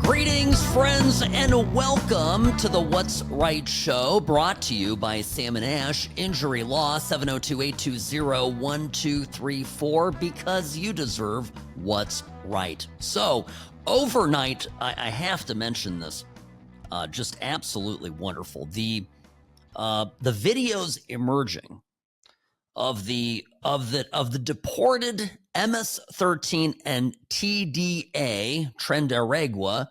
Greetings, friends, and welcome to the What's Right show, brought to you by Sam and Ash, Injury Law, 702-820-1234, because you deserve what's right. So, overnight, I have to mention this, just absolutely wonderful. The videos emerging of the deported MS-13 and TDA, Trenderegua,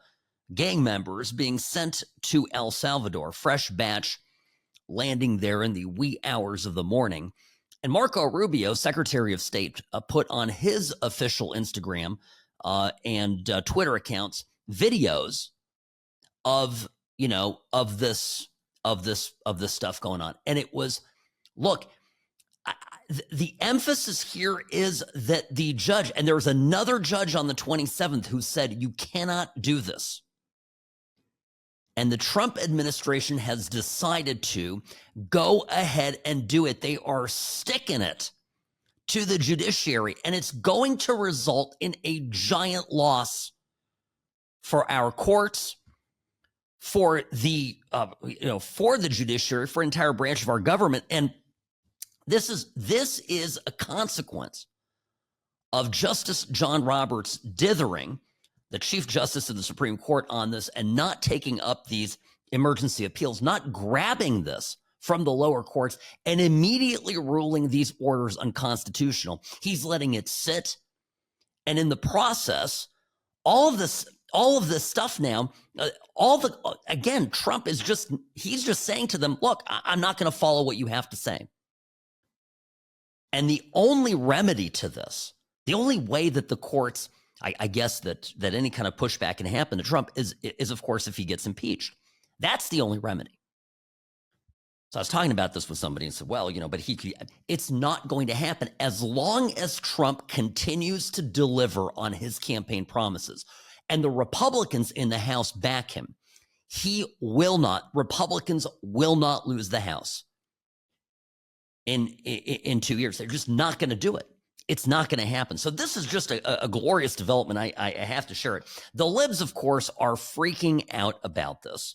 gang members being sent to El Salvador, fresh batch landing there in the wee hours of the morning. And Marco Rubio, Secretary of State, put on his official Instagram and Twitter accounts videos of this stuff going on. And it was, look, the emphasis here is that the judge, and there was another judge on the 27th who said, you cannot do this. And the Trump administration has decided to go ahead and do it. They are sticking it to the judiciary, and it's going to result in a giant loss for our courts, for the judiciary, for an entire branch of our government. And this is a consequence of Justice John Roberts dithering, the Chief Justice of the Supreme Court, on this and not taking up these emergency appeals, not grabbing this from the lower courts and immediately ruling these orders unconstitutional. He's letting it sit. And in the process, all of this stuff now, Trump is he's just saying to them, look, I'm not going to follow what you have to say. And the only remedy to this, the only way that the courts, I guess that any kind of pushback can happen to Trump is of course if he gets impeached. That's the only remedy. So I was talking about this with somebody and said, well, but it's not going to happen as long as Trump continues to deliver on his campaign promises and the Republicans in the House back him. Republicans will not lose the House in 2 years. They're just not going to do it. It's not going to happen. So this is just a glorious development. I have to share it. The libs, of course, are freaking out about this.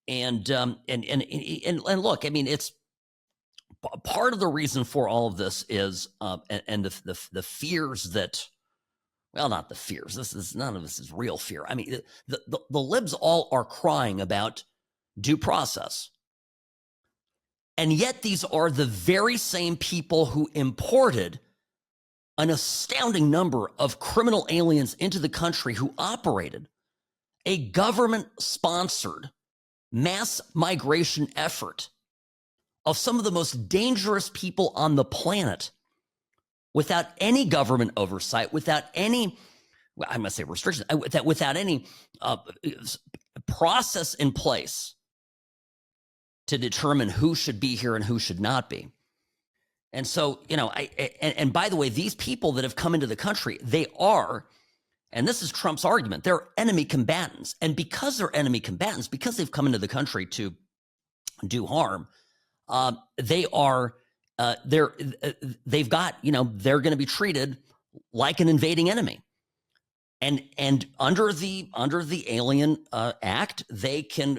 And look, I mean, it's part of the reason for all of this is and the fears that, well, not the fears. None of this is real fear. I mean, the libs all are crying about due process. And yet these are the very same people who imported an astounding number of criminal aliens into the country, who operated a government-sponsored mass migration effort of some of the most dangerous people on the planet without any government oversight, without any, I must say restrictions, without any process in place to determine who should be here and who should not be. And so, and by the way, these people that have come into the country, they are, and this is Trump's argument, they're enemy combatants. And because they're enemy combatants, because they've come into the country to do harm, they've got, they're going to be treated like an invading enemy. And under the Alien Act, they can,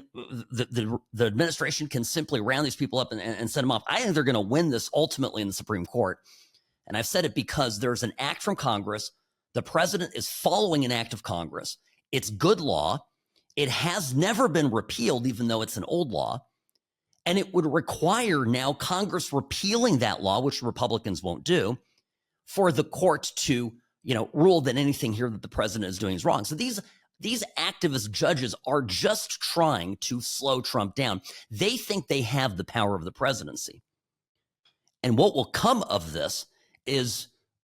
the administration can simply round these people up and send them off. I think they're going to win this ultimately in the Supreme Court. And I've said it because there's an act from Congress. The president is following an act of Congress. It's good law. It has never been repealed, even though it's an old law. And it would require now Congress repealing that law, which Republicans won't do, for the court to rule that anything here that the president is doing is wrong. So these activist judges are just trying to slow Trump down. They think they have the power of the presidency. And what will come of this is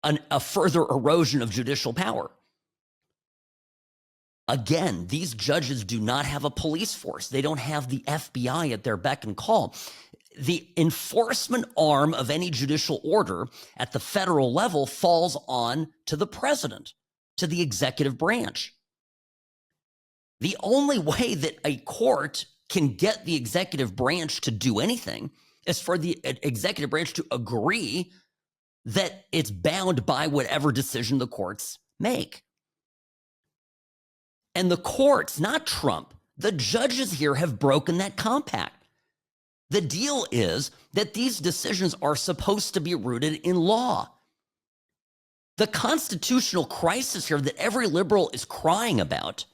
a further erosion of judicial power. Again, these judges do not have a police force. They don't have the FBI at their beck and call. The enforcement arm of any judicial order at the federal level falls on to the president, to the executive branch. The only way that a court can get the executive branch to do anything is for the executive branch to agree that it's bound by whatever decision the courts make. And the courts, not Trump, the judges here have broken that compact. The deal is that these decisions are supposed to be rooted in law. The constitutional crisis here that every liberal is crying about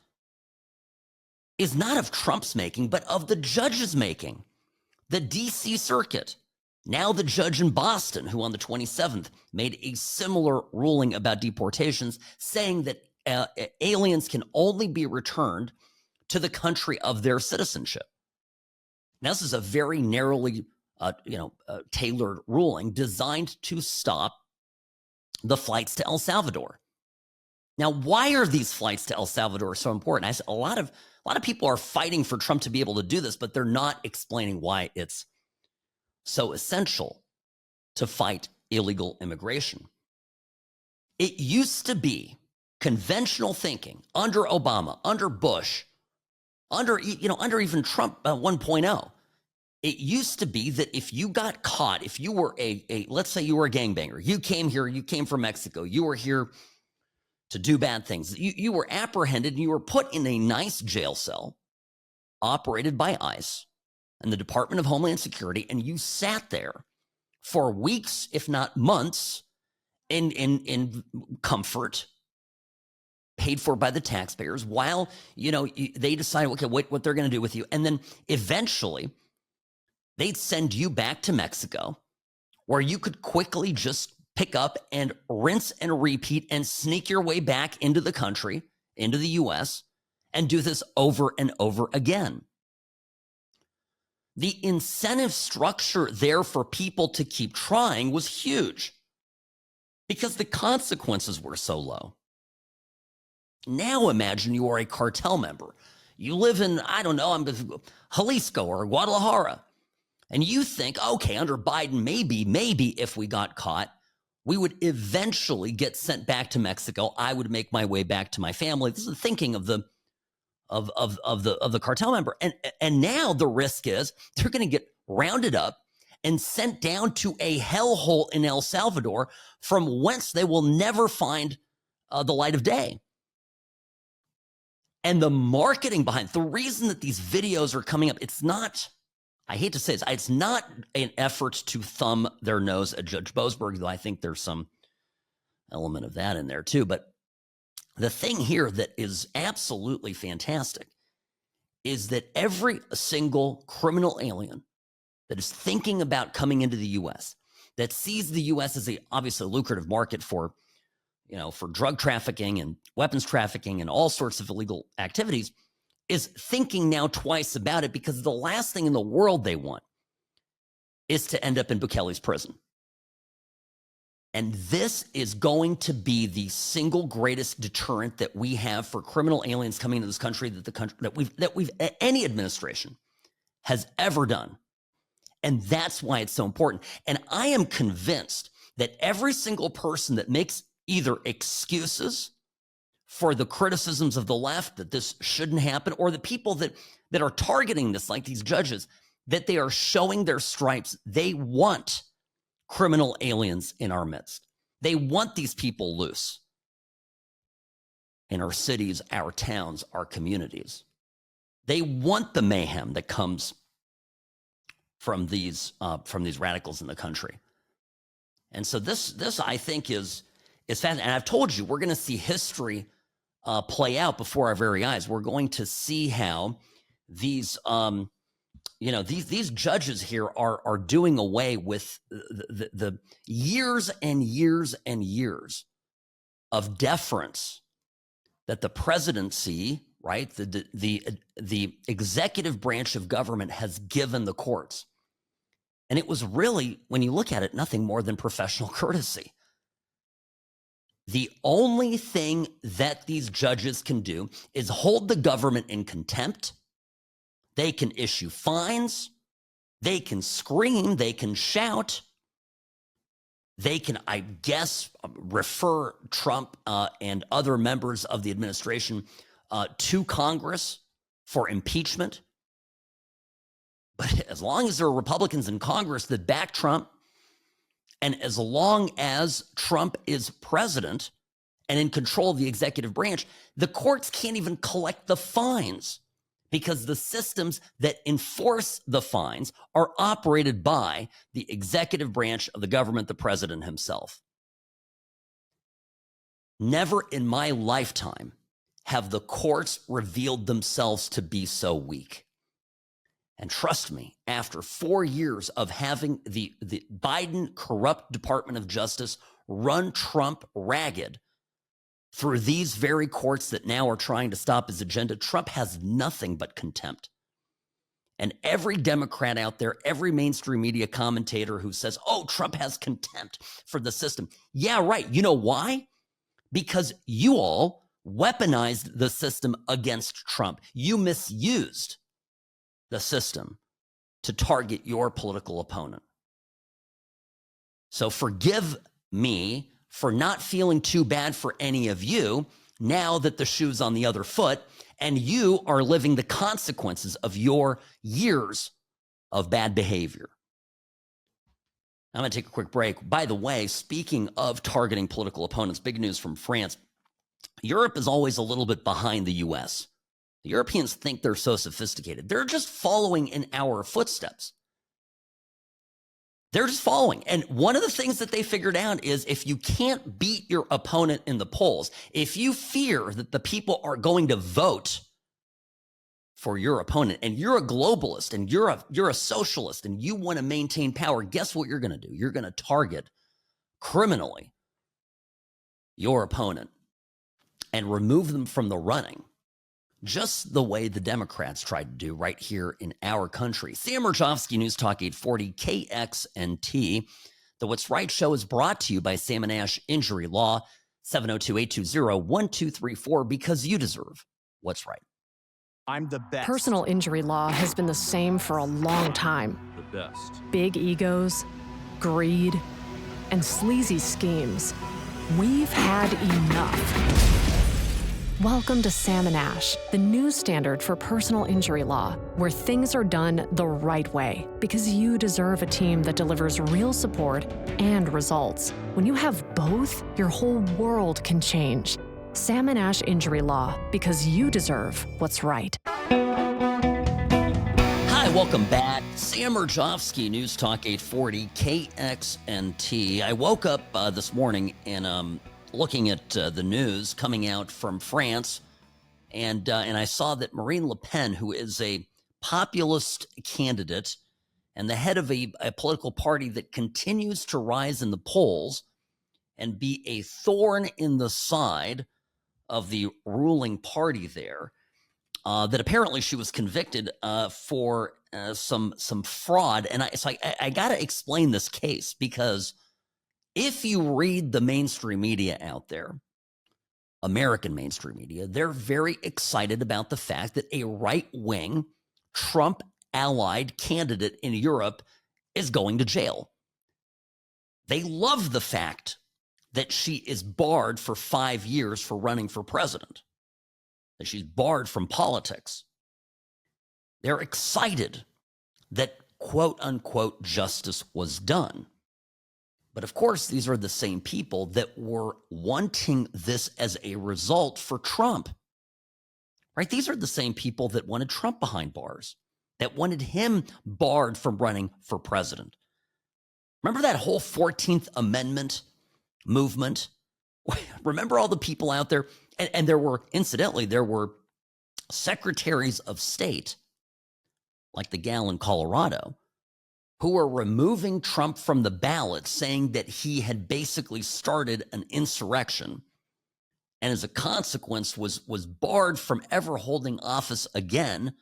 is not of Trump's making, but of the judges' making. The D.C. Circuit, now the judge in Boston, who on the 27th made a similar ruling about deportations, saying that aliens can only be returned to the country of their citizenship. Now, this is a very narrowly, tailored ruling designed to stop the flights to El Salvador. Now, why are these flights to El Salvador so important? A lot of people are fighting for Trump to be able to do this, but they're not explaining why it's so essential to fight illegal immigration. It used to be conventional thinking under Obama, under Bush, under even Trump 1.0. It used to be that if you got caught, if you were let's say you were a gangbanger, you came here, you came from Mexico, you were here to do bad things, you were apprehended and you were put in a nice jail cell operated by ICE and the Department of Homeland Security, and you sat there for weeks, if not months, in comfort, paid for by the taxpayers, while they decide what they're going to do with you, and then eventually they'd send you back to Mexico, where you could quickly just pick up and rinse and repeat and sneak your way back into the country, into the U.S., and do this over and over again. The incentive structure there for people to keep trying was huge because the consequences were so low. Now imagine you are a cartel member. You live in, Jalisco or Guadalajara. And you think, okay, under Biden, maybe if we got caught, we would eventually get sent back to Mexico. I would make my way back to my family. This is the thinking of the cartel member. And now the risk is they're going to get rounded up and sent down to a hellhole in El Salvador from whence they will never find the light of day. And the marketing behind the reason that these videos are coming up, it's not, I hate to say this, it's not an effort to thumb their nose at Judge Boasberg, though I think there's some element of that in there too. But the thing here that is absolutely fantastic is that every single criminal alien that is thinking about coming into the U.S., that sees the U.S. as obviously a lucrative market for drug trafficking and weapons trafficking and all sorts of illegal activities, is thinking now twice about it, because the last thing in the world they want is to end up in Bukele's prison. And this is going to be the single greatest deterrent that we have for criminal aliens coming into this country that any administration has ever done. And that's why it's so important. And I am convinced that every single person that makes either excuses for the criticisms of the left that this shouldn't happen, or the people that are targeting this, like these judges, that they are showing their stripes. They want criminal aliens in our midst. They want these people loose in our cities, our towns, our communities. They want the mayhem that comes from these radicals in the country. And so this I think is fascinating. And I've told you, we're going to see history play out before our very eyes. We're going to see how these judges here are doing away with the years and years and years of deference that the presidency, right, the executive branch of government has given the courts. And it was really, when you look at it, nothing more than professional courtesy. The only thing that these judges can do is hold the government in contempt. They can issue fines. They can scream. They can shout. They can, I guess, refer Trump and other members of the administration to Congress for impeachment. But as long as there are Republicans in Congress that back Trump And as long as Trump is president and in control of the executive branch, the courts can't even collect the fines because the systems that enforce the fines are operated by the executive branch of the government, the president himself. Never in my lifetime have the courts revealed themselves to be so weak. And trust me, after 4 years of having the Biden corrupt Department of Justice run Trump ragged through these very courts that now are trying to stop his agenda, Trump has nothing but contempt. And every Democrat out there, every mainstream media commentator who says, oh, Trump has contempt for the system. Yeah, right. You know why? Because you all weaponized the system against Trump. You misused the system to target your political opponent. So forgive me for not feeling too bad for any of you now that the shoe's on the other foot and you are living the consequences of your years of bad behavior. I'm going to take a quick break. By the way, speaking of targeting political opponents, big news from France. Europe is always a little bit behind the U.S. The Europeans think they're so sophisticated. They're just following in our footsteps. They're just following. And one of the things that they figured out is if you can't beat your opponent in the polls, if you fear that the people are going to vote for your opponent and you're a globalist and you're a socialist and you want to maintain power, guess what you're going to do? You're going to target criminally your opponent and remove them from the running, just the way the Democrats tried to do right here in our country. Sam Murjovsky, News Talk 840, KXNT. The What's Right show is brought to you by Sam & Ash Injury Law, 702-820-1234, because you deserve what's right. I'm the best. Personal injury law has been the same for a long time. The best. Big egos, greed, and sleazy schemes. We've had enough. Welcome to Sam & Ash, the new standard for personal injury law, where things are done the right way, because you deserve a team that delivers real support and results. When you have both, your whole world can change. Sam & Ash Injury Law, because you deserve what's right. Hi, welcome back. Sam Murjovsky, News Talk 840, KXNT. I woke up this morning and looking at the news coming out from France, and I saw that Marine Le Pen, who is a populist candidate and the head of a political party that continues to rise in the polls and be a thorn in the side of the ruling party there, that apparently she was convicted for some fraud. And I got to explain this case, because if you read the mainstream media out there, American mainstream media, they're very excited about the fact that a right-wing Trump-allied candidate in Europe is going to jail. They love the fact that she is barred for 5 years for running for president, that she's barred from politics. They're excited that quote-unquote justice was done. But of course, these are the same people that were wanting this as a result for Trump, right? These are the same people that wanted Trump behind bars, that wanted him barred from running for president. Remember that whole 14th Amendment movement? Remember all the people out there? And there were, incidentally, there were secretaries of state, like the gal in Colorado, who were removing Trump from the ballot, saying that he had basically started an insurrection, and as a consequence was barred from ever holding office again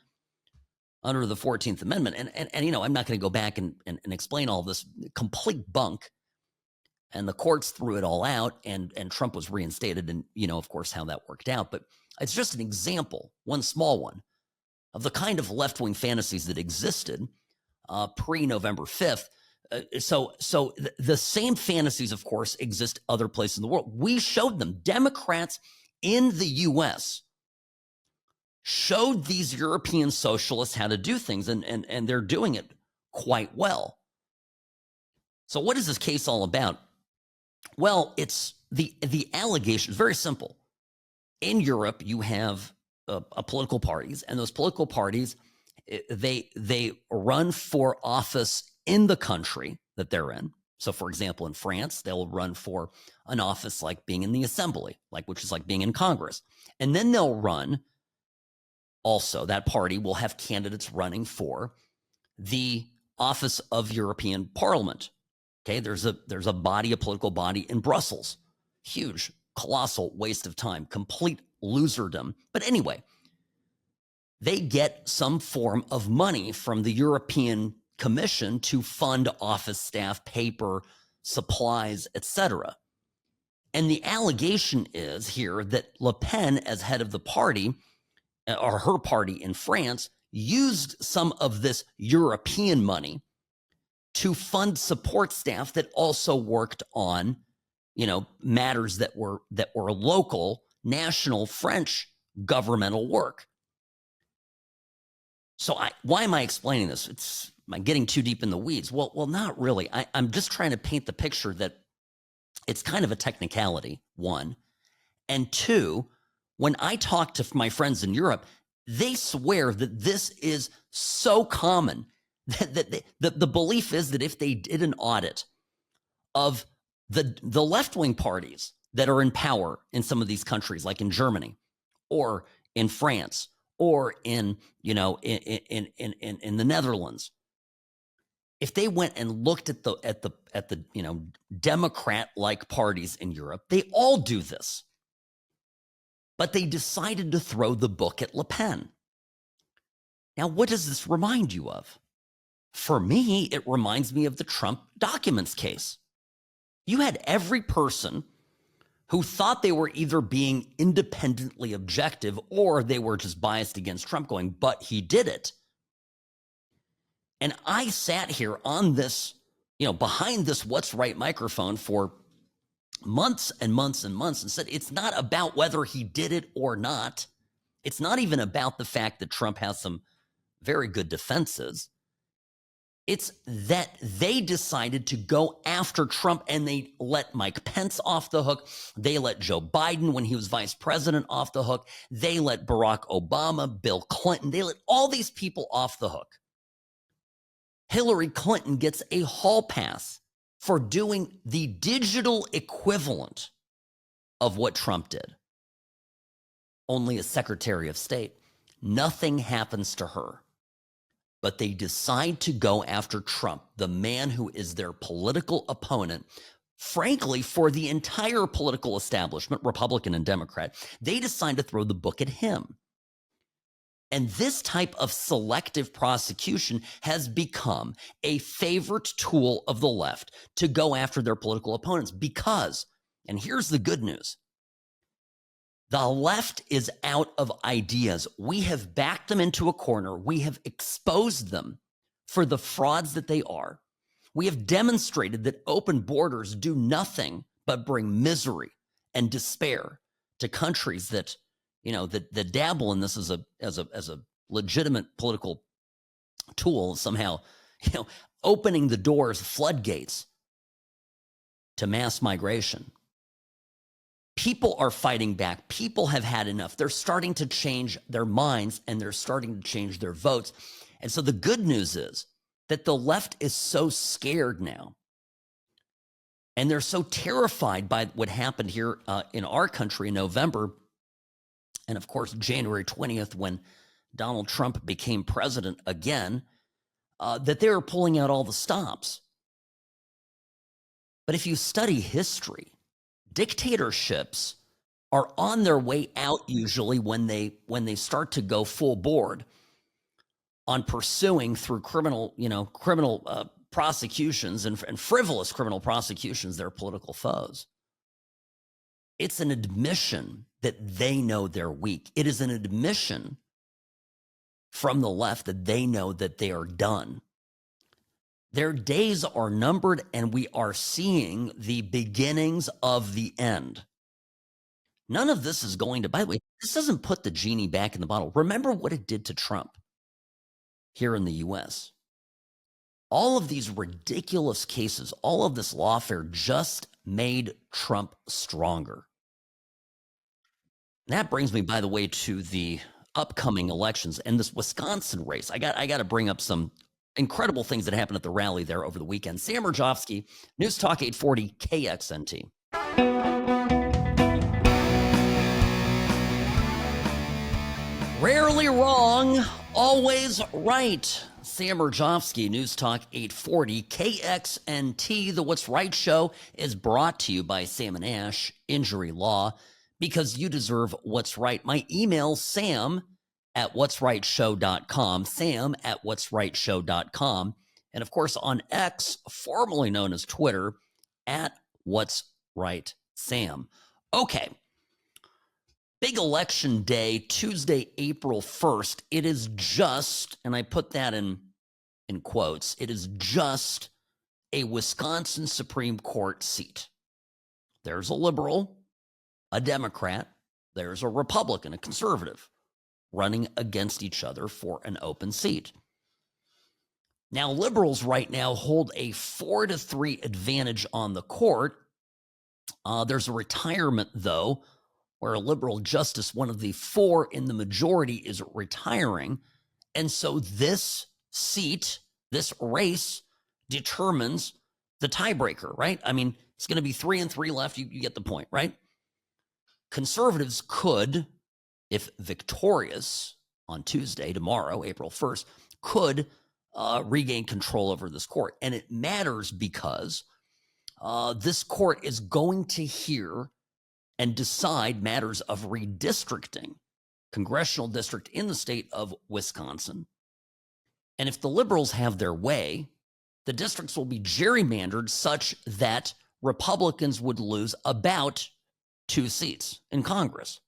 under the 14th Amendment. And you know, I'm not going to go back and explain all this complete bunk. And the courts threw it all out, and Trump was reinstated, and you know, of course, how that worked out. But it's just an example, one small one, of the kind of left-wing fantasies that existed pre-November 5th. So the same fantasies, of course, exist other places in the world. We showed them. Democrats in the U.S. showed these European socialists how to do things, and they're doing it quite well. So what is this case all about? Well, it's the allegation is very simple. In Europe, you have political parties, and those political parties they run for office in the country that they're in. So, for example, in France, they'll run for an office like being in the assembly, which is like being in Congress, and then they'll run. Also, that party will have candidates running for the office of European Parliament. Okay, there's a political body in Brussels. Huge, colossal waste of time, complete loserdom. But anyway, they get some form of money from the European Commission to fund office staff, paper, supplies, etc. And the allegation is here that Le Pen, as head of the party, or her party in France, used some of this European money to fund support staff that also worked on, matters that were local, national, French governmental work. So why am I explaining this? Am I getting too deep in the weeds? Well, not really. I'm just trying to paint the picture that it's kind of a technicality, one. And two, when I talk to my friends in Europe, they swear that this is so common that the belief is that if they did an audit of the left-wing parties that are in power in some of these countries, like in Germany or in France or in the Netherlands, if they went and looked at the Democrat-like parties in Europe, they all do this. But they decided to throw the book at Le Pen. Now, what does this remind you of? For me, it reminds me of the Trump documents case. You had every person who thought they were either being independently objective or they were just biased against Trump going, but he did it. And I sat here on this, behind this What's Right microphone for months and months and months and said, it's not about whether he did it or not. It's not even about the fact that Trump has some very good defenses. It's that they decided to go after Trump and they let Mike Pence off the hook. They let Joe Biden, when he was vice president, off the hook. They let Barack Obama, Bill Clinton, they let all these people off the hook. Hillary Clinton gets a hall pass for doing the digital equivalent of what Trump did. Only as Secretary of State. Nothing happens to her. But they decide to go after Trump, the man who is their political opponent. Frankly, for the entire political establishment, Republican and Democrat, they decide to throw the book at him. And this type of selective prosecution has become a favorite tool of the left to go after their political opponents because, and here's the good news, the left is out of ideas. We have backed them into a corner. We have exposed them for the frauds that they are. We have demonstrated that open borders do nothing but bring misery and despair to countries that that dabble in this as a legitimate political tool, somehow, opening the doors, floodgates to mass migration. People are fighting back. People have had enough. They're starting to change their minds and they're starting to change their votes. And so the good news is that the left is so scared now. And they're so terrified by what happened here in our country in November. And of course, January 20th, when Donald Trump became president again, that they were pulling out all the stops. But if you study history, dictatorships are on their way out usually when they start to go full board on pursuing through criminal prosecutions and frivolous criminal prosecutions their political foes. It's an admission that they know they're weak. It is an admission from the left that they know that they are done. Their days are numbered, and we are seeing the beginnings of the end. None of this is going to, by the way, this doesn't put the genie back in the bottle. Remember what it did to Trump here in the U.S. all of these ridiculous cases, all of this lawfare just made Trump stronger. That brings me, by the way, to the upcoming elections and this Wisconsin race. I got to bring up some incredible things that happened at the rally there over the weekend. Sam Rajovsky, News Talk 840 KXNT. Rarely wrong, always right. Sam Rajovsky, News Talk 840 KXNT. The What's Right show is brought to you by Sam and Ash Injury Law, because you deserve what's right. My email, sam@whatsrightshow.com, sam@whatsrightshow.com. And of course, on X, formerly known as Twitter, @whatsrightsam. Okay. Big election day, Tuesday, April 1st. It is just, and I put that in quotes, it is just a Wisconsin Supreme Court seat. There's a liberal, a Democrat, there's a Republican, a conservative, running against each other for an open seat. Now, liberals right now hold a 4-3 advantage on the court. There's a retirement, though, where a liberal justice, one of the 4 in the majority, is retiring. And so this seat, this race, determines the tiebreaker, right? I mean, it's going to be 3-3 left. You get the point, right? Conservatives could, if victorious on Tuesday, tomorrow, April 1st, could regain control over this court. And it matters because this court is going to hear and decide matters of redistricting, congressional district in the state of Wisconsin. And if the liberals have their way, the districts will be gerrymandered such that Republicans would lose about 2 seats in Congress.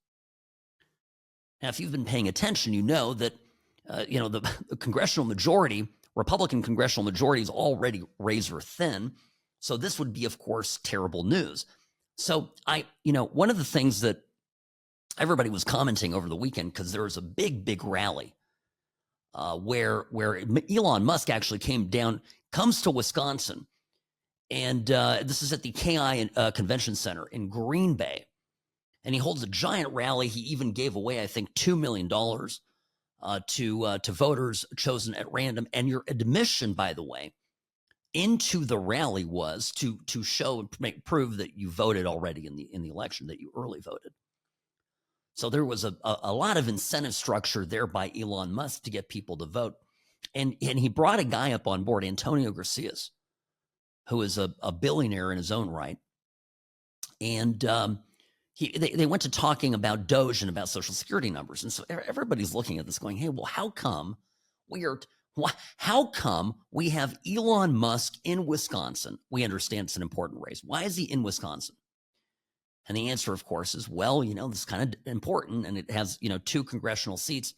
Now, if you've been paying attention, you know that the congressional majority, Republican congressional majority, is already razor thin. So this would be, of course, terrible news. So one of the things that everybody was commenting over the weekend, because there was a big rally where Elon Musk actually comes to Wisconsin, and this is at the KI Convention Center in Green Bay, and he holds a giant rally. He even gave away, I think, $2 million to voters chosen at random. And your admission, by the way, into the rally was to show and prove that you voted already in the election, that you early voted. So there was a lot of incentive structure there by Elon Musk to get people to vote. And he brought a guy up on board, Antonio Garcias, who is a billionaire in his own right. And they went to talking about Doge and about Social Security numbers. And so everybody's looking at this going, hey, well, how come we have Elon Musk in Wisconsin? We understand it's an important race. Why is he in Wisconsin? And the answer, of course, is, well, this is kind of important, and it has, 2 congressional seats,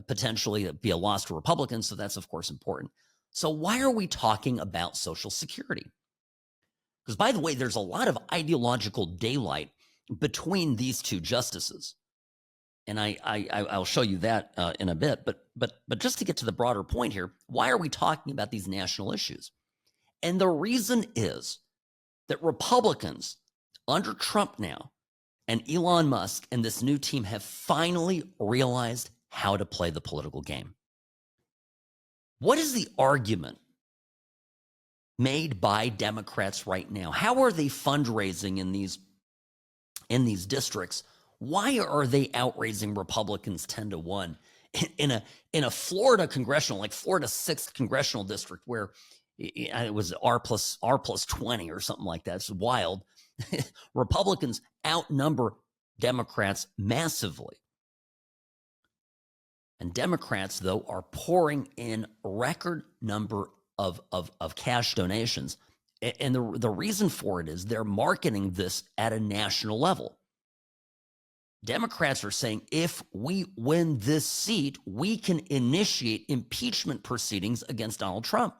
potentially be a loss to Republicans. So that's, of course, important. So why are we talking about Social Security? Because, by the way, there's a lot of ideological daylight between these 2 justices. And I'll show you that in a bit. But just to get to the broader point here, why are we talking about these national issues? And the reason is that Republicans under Trump now and Elon Musk and this new team have finally realized how to play the political game. What is the argument made by Democrats right now? How are they fundraising in these districts? Why are they outraising Republicans 10-1 in a Florida congressional, like Florida 6th congressional district, where it was R plus 20 or something like that? It's wild. Republicans outnumber Democrats massively. And Democrats, though, are pouring in record number of cash donations. And the reason for it is they're marketing this at a national level. Democrats are saying, if we win this seat, we can initiate impeachment proceedings against Donald Trump.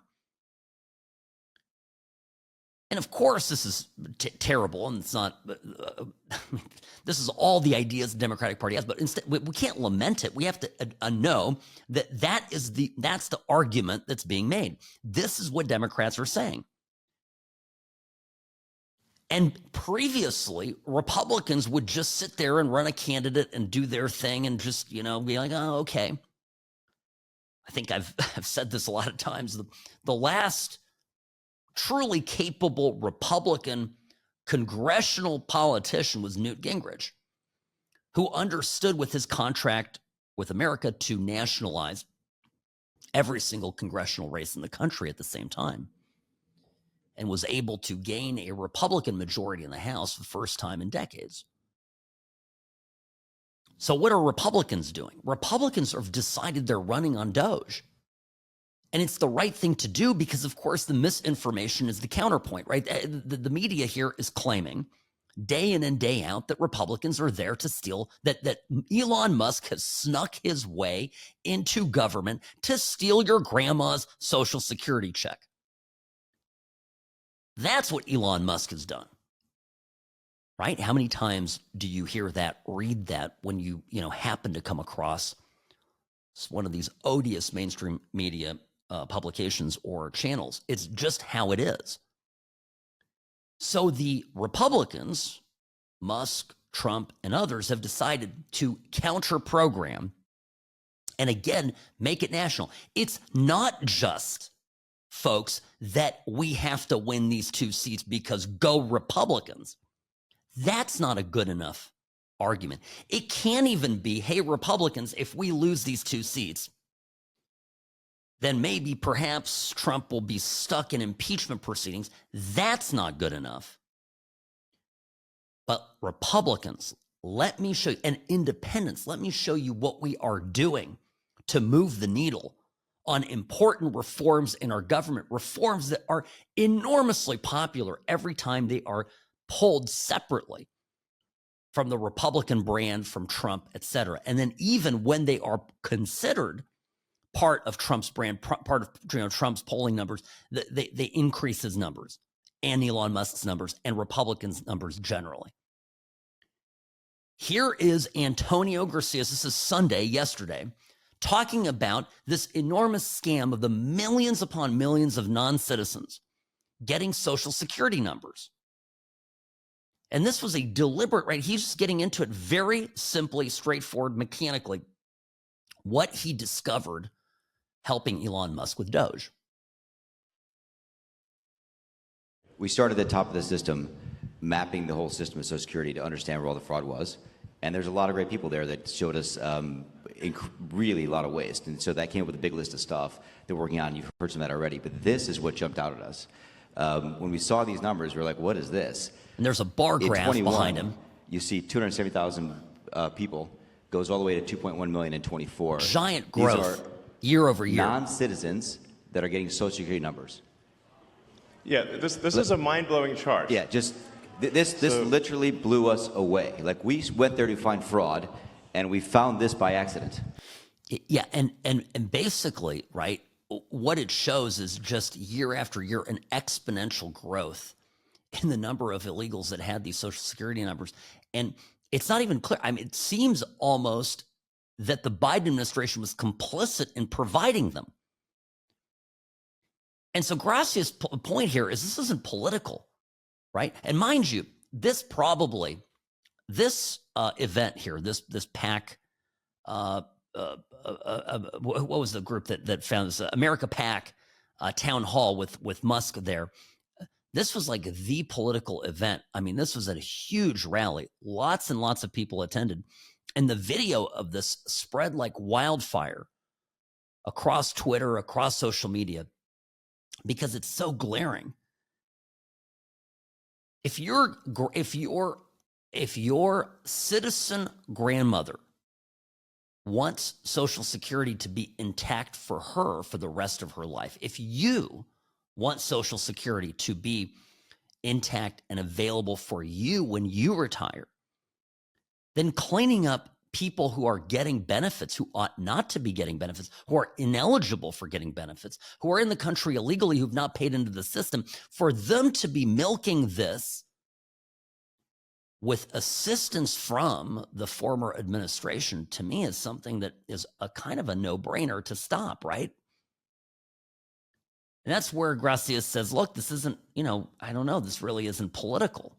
And of course, this is terrible, and it's not. This is all the ideas the Democratic Party has, but instead we can't lament it. We have to know that that's the argument that's being made. This is what Democrats are saying. And previously, Republicans would just sit there and run a candidate and do their thing and just, be like, oh, okay. I think I've said this a lot of times. The last truly capable Republican congressional politician was Newt Gingrich, who understood with his contract with America to nationalize every single congressional race in the country at the same time, and was able to gain a Republican majority in the House for the first time in decades. So what are Republicans doing? Republicans have decided they're running on Doge. And it's the right thing to do because, of course, the misinformation is the counterpoint, right? The media here is claiming day in and day out that Republicans are there to steal, that Elon Musk has snuck his way into government to steal your grandma's Social Security check. That's what Elon Musk has done, right? How many times do you hear that, read that when you happen to come across one of these odious mainstream media publications or channels? It's just how it is. So the Republicans, Musk, Trump, and others have decided to counter program and again, make it national. It's not just, folks, that we have to win these 2 seats because go Republicans. That's not a good enough argument. It can't even be, hey, Republicans, if we lose these 2 seats, then maybe perhaps Trump will be stuck in impeachment proceedings. That's not good enough. But Republicans, let me show you, and independents, let me show you what we are doing to move the needle on important reforms in our government, reforms that are enormously popular every time they are pulled separately from the Republican brand, from Trump, et cetera. And then even when they are considered part of Trump's brand, part of Trump's polling numbers, they increase his numbers and Elon Musk's numbers and Republicans' numbers generally. Here is Antonio Garcia, this is Sunday, yesterday, talking about this enormous scam of the millions upon millions of non-citizens getting Social Security numbers. And this was a deliberate, right? He's just getting into it very simply, straightforward, mechanically, what he discovered helping Elon Musk with Doge. We started at the top of the system, mapping the whole system of Social Security to understand where all the fraud was. And there's a lot of great people there that showed us really a lot of waste. And so that came up with a big list of stuff they're working on. You've heard some of that already. But this is what jumped out at us. When we saw these numbers, we were like, what is this? And there's a bar graph behind him. You see 270,000 people, goes all the way to 2.1 million in 24. Giant growth year over year. Non-citizens that are getting Social Security numbers. Yeah, this is a mind-blowing chart. Yeah, just this literally blew us away. Like, we went there to find fraud, and we found this by accident. Yeah, and basically, right, what it shows is just year after year an exponential growth in the number of illegals that had these Social Security numbers. And it's not even clear. I mean, it seems almost that the Biden administration was complicit in providing them. And so Gracia's point here is this isn't political, right? And mind you, this event here, this PAC, what was the group that found this? America PAC town hall with Musk there. This was like the political event. I mean, this was a huge rally. Lots and lots of people attended. And the video of this spread like wildfire across Twitter, across social media, because it's so glaring. If your citizen grandmother wants Social Security to be intact for her for the rest of her life, if you want Social Security to be intact and available for you when you retire, then cleaning up people who are getting benefits, who ought not to be getting benefits, who are ineligible for getting benefits, who are in the country illegally, who've not paid into the system, for them to be milking this with assistance from the former administration, to me, is something that is a kind of a no-brainer to stop, right? And that's where Gracias says, look, this isn't, I don't know, this really isn't political.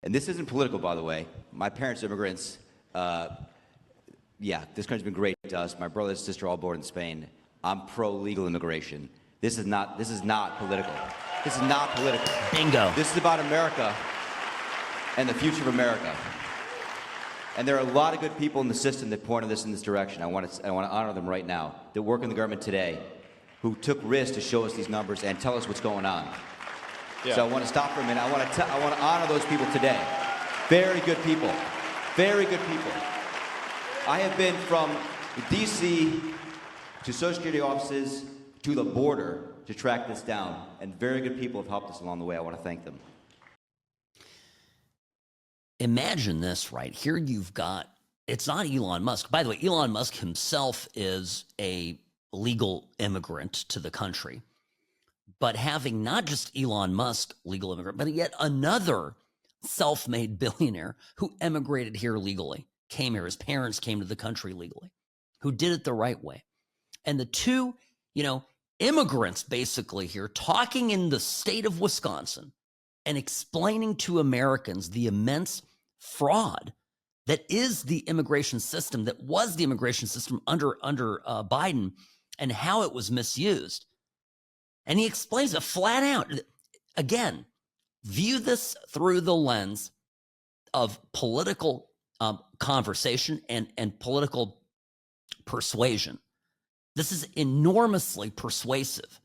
And this isn't political, by the way. My parents are immigrants. This country's been great to us. My brother and sister all born in Spain. I'm pro-legal immigration. This is not political. This is not political. Bingo. This is about America and the future of America. And there are a lot of good people in the system that pointed this in this direction. I want to honor them right now, that work in the government today, who took risks to show us these numbers and tell us what's going on. Yeah. So I want to stop for a minute. I want to honor those people today. Very good people. Very good people. I have been from D.C. to Social Security offices to the border to track this down, and very good people have helped us along the way. I want to thank them. Imagine this, right? Here you've got, it's not Elon Musk. By the way, Elon Musk himself is a legal immigrant to the country. But having not just Elon Musk, legal immigrant, but yet another self-made billionaire who emigrated here legally, came here, his parents came to the country legally, who did it the right way. And the two, immigrants basically here talking in the state of Wisconsin and explaining to Americans the immense fraud that is the immigration system, that was the immigration system under Biden, and how it was misused. And he explains it flat out. Again, view this through the lens of political conversation and political persuasion. This is enormously persuasive.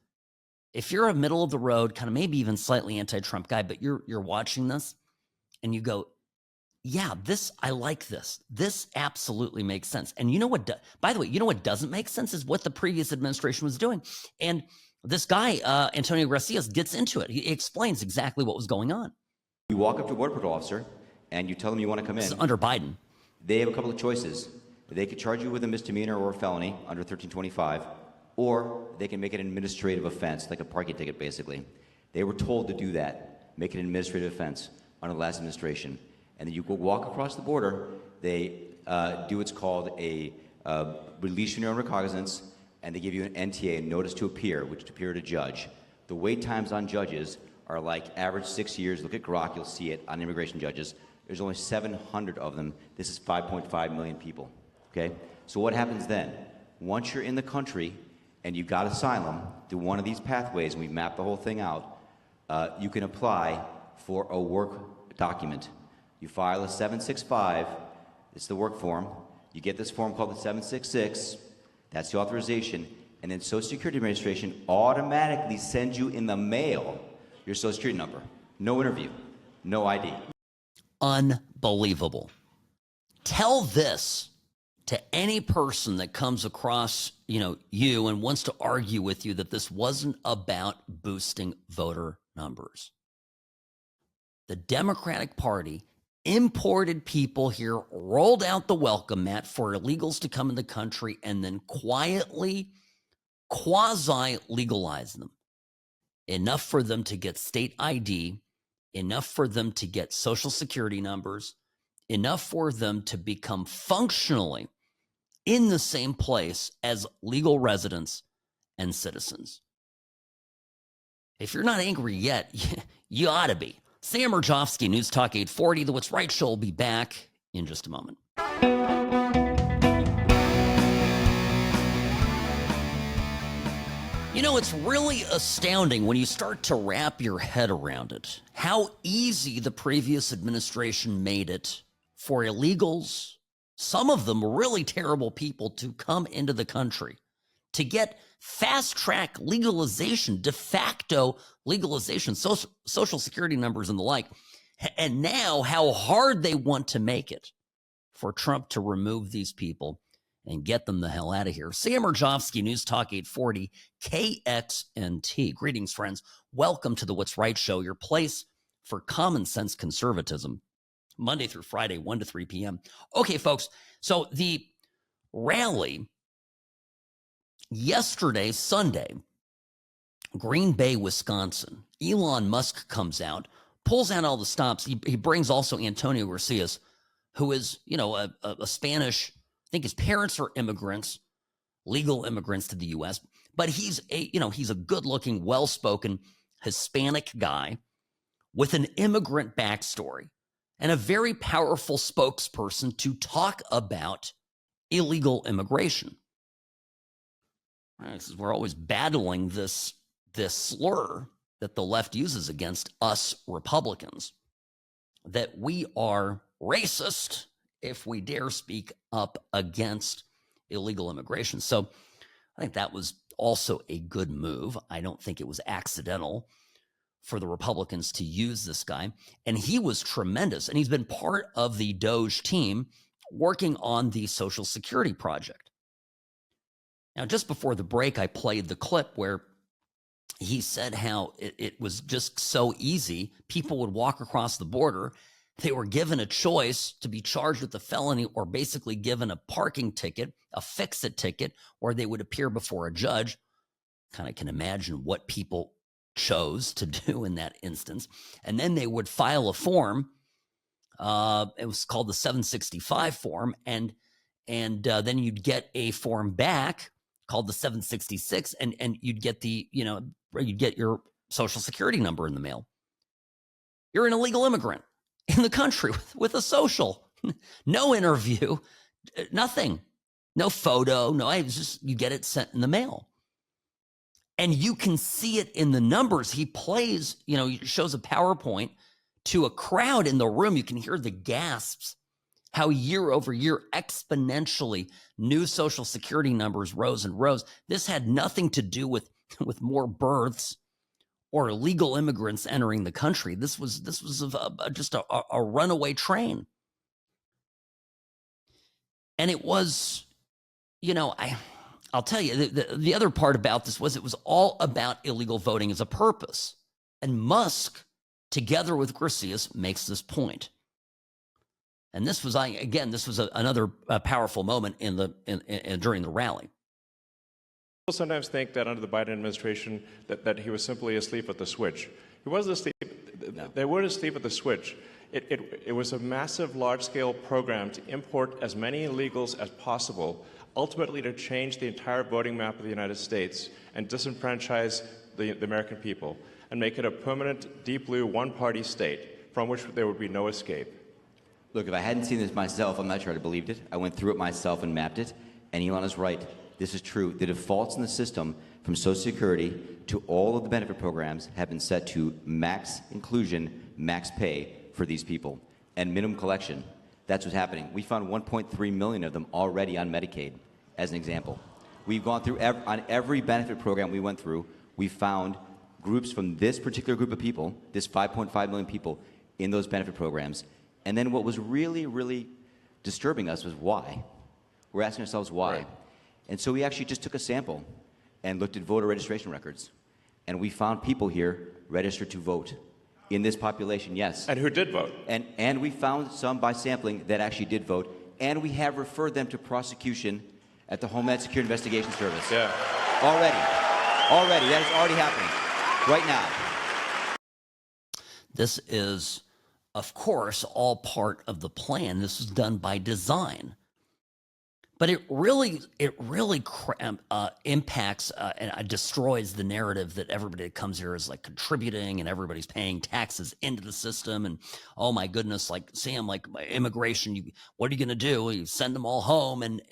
If you're a middle of the road, kind of maybe even slightly anti-Trump guy, but you're watching this and you go, yeah, I like this. This absolutely makes sense. And you know what, by the way, you know what doesn't make sense is what the previous administration was doing. And this guy, Antonio Gracias, gets into it. He explains exactly what was going on. You walk up to a Border Patrol officer and you tell them you want to come in. This is under Biden. They have a couple of choices. They could charge you with a misdemeanor or a felony under 1325, or they can make it an administrative offense, like a parking ticket, basically. They were told to do that, make it an administrative offense under the last administration. And then you go walk across the border. They do what's called a release from your own recognizance, and they give you an NTA, notice to appear, which is to appear at a judge. The wait times on judges are like average 6 years. Look at Grok, you'll see it on immigration judges. There's only 700 of them. This is 5.5 million people, okay? So what happens then? Once you're in the country and you've got asylum through one of these pathways, and we map the whole thing out, you can apply for a work document. You file a 765, it's the work form. You get this form called the 766, that's the authorization, and then Social Security Administration automatically sends you in the mail your Social Security number. No interview, no ID. Unbelievable. Tell this to any person that comes across, you and wants to argue with you that this wasn't about boosting voter numbers. The Democratic Party imported people here, rolled out the welcome mat for illegals to come in the country, and then quietly quasi-legalize them. Enough for them to get state ID, enough for them to get social security numbers, enough for them to become functionally in the same place as legal residents and citizens. If you're not angry yet, you ought to be. Sam Murjovsky, News Talk 840. The What's Right Show will be back in just a moment. It's really astounding when you start to wrap your head around it, how easy the previous administration made it for illegals, some of them really terrible people, to come into the country, to get fast-track legalization, de facto legalization, social security numbers and the like, and now how hard they want to make it for Trump to remove these people and get them the hell out of here. Sam Murjovsky, News Talk 840, KXNT. Greetings, friends. Welcome to the What's Right Show, your place for common sense conservatism. Monday through Friday, 1 to 3 p.m. Okay, folks. So the rally yesterday, Sunday, Green Bay, Wisconsin. Elon Musk comes out, pulls out all the stops. He brings also Antonio Garcias, who is, a Spanish, I think his parents are immigrants, legal immigrants to the U.S., but he's a good-looking, well-spoken Hispanic guy with an immigrant backstory and a very powerful spokesperson to talk about illegal immigration. Right, we're always battling this slur that the left uses against us Republicans, that we are racist if we dare speak up against illegal immigration. So I think that was also a good move. I don't think it was accidental for the Republicans to use this guy. And he was tremendous. And he's been part of the Doge team working on the Social Security project. Now, just before the break, I played the clip where he said how it was just so easy. People would walk across the border. They were given a choice to be charged with a felony or basically given a parking ticket, a fix-it ticket, or they would appear before a judge. Kind of can imagine what people chose to do in that instance. And then they would file a form. It was called the 765 form. And then you'd get a form back called the 766, and you'd get you'd get your Social Security number in the mail. You're an illegal immigrant in the country with a social, no interview, nothing, no photo, you get it sent in the mail. And you can see it in the numbers. He plays, he shows a PowerPoint to a crowd in the room. You can hear the gasps, how year over year, exponentially, new Social Security numbers rose and rose. This had nothing to do with more births or illegal immigrants entering the country. This was just a runaway train. And it was, I'll tell you, the other part about this was it was all about illegal voting as a purpose. And Musk, together with Garcias, makes this point. And this was another powerful moment during the rally. People sometimes think that under the Biden administration that he was simply asleep at the switch. He wasn't asleep. No. They weren't asleep at the switch. It was a massive, large-scale program to import as many illegals as possible, ultimately to change the entire voting map of the United States and disenfranchise the American people and make it a permanent, deep blue, one-party state from which there would be no escape. Look, if I hadn't seen this myself, I'm not sure I'd have believed it. I went through it myself and mapped it, and Elon is right. This is true. The defaults in the system from Social Security to all of the benefit programs have been set to max inclusion, max pay for these people, and minimum collection. That's what's happening. We found 1.3 million of them already on Medicaid, as an example. We've gone through, on every benefit program we went through, we found groups from this particular group of people, this 5.5 million people, in those benefit programs. And then what was really, really disturbing us was why. We're asking ourselves why. Right. And so we actually just took a sample and looked at voter registration records. And we found people here registered to vote in this population, yes. And who did vote? And we found some by sampling that actually did vote. And we have referred them to prosecution at the Homeland Security Investigation Service. Yeah. Already. That is already happening right now. This is, of course, all part of the plan. This was done by design. But it really impacts and destroys the narrative that everybody that comes here is like contributing and everybody's paying taxes into the system. And oh my goodness, like Sam, like immigration, what are you going to do? You send them all home, and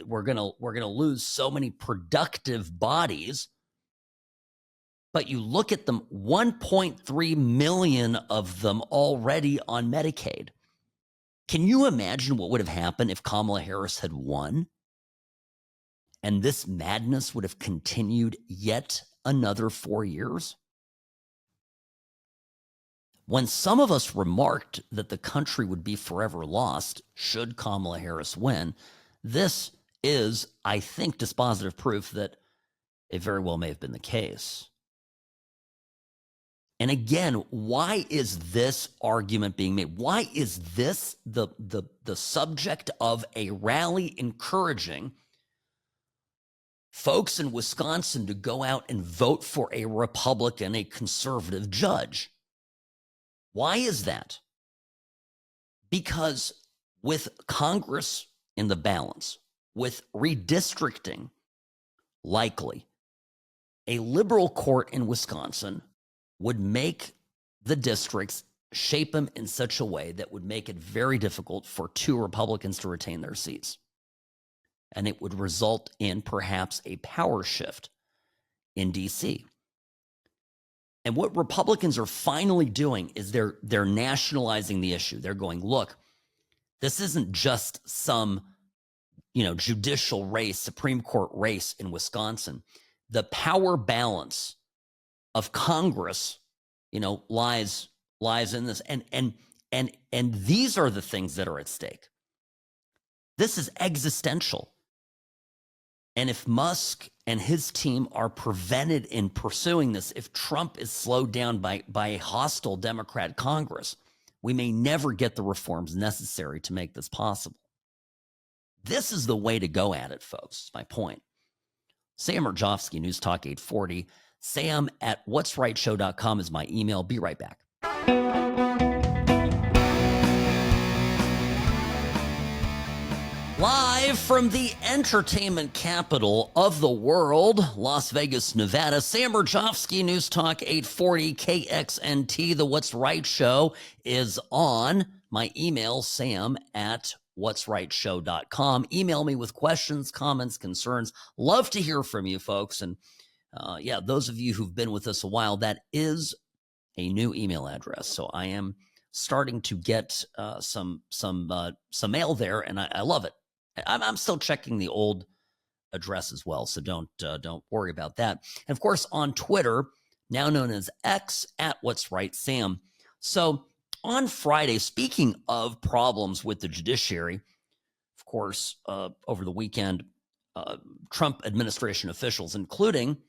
we're gonna lose so many productive bodies. But you look at them, 1.3 million of them already on Medicaid. Can you imagine what would have happened if Kamala Harris had won? And this madness would have continued yet another 4 years? When some of us remarked that the country would be forever lost should Kamala Harris win, this is, I think, dispositive proof that it very well may have been the case. And again, why is this argument being made? Why is this the subject of a rally encouraging folks in Wisconsin to go out and vote for a Republican, a conservative judge? Why is that? Because with Congress in the balance, with redistricting likely, a liberal court in Wisconsin would make the districts, shape them in such a way that would make it very difficult for two Republicans to retain their seats. And it would result in perhaps a power shift in D.C. And what Republicans are finally doing is they're nationalizing the issue. They're going, look, this isn't just some, judicial race, Supreme Court race in Wisconsin. The power balance of Congress, lies in this, and these are the things that are at stake. This is existential. And if Musk and his team are prevented in pursuing this, if Trump is slowed down by a hostile Democrat Congress, we may never get the reforms necessary to make this possible. This is the way to go at it, folks. That's my point. Sam Murjovsky, News Talk 840. Sam@whatsrightshow.com is my email. Be right back. Live from the entertainment capital of the world, Las Vegas, Nevada, Sam Murjovsky, News Talk 840 KXNT. The What's Right Show is on. My email, sam@whatsrightshow.com. Email me with questions, comments, concerns. Love to hear from you, folks. And those of you who've been with us a while, that is a new email address. So I am starting to get some mail there, and I love it. I'm still checking the old address as well, so don't worry about that. And of course, on Twitter, now known as X, @What'sRightSam. So on Friday, speaking of problems with the judiciary, of course, over the weekend, Trump administration officials, including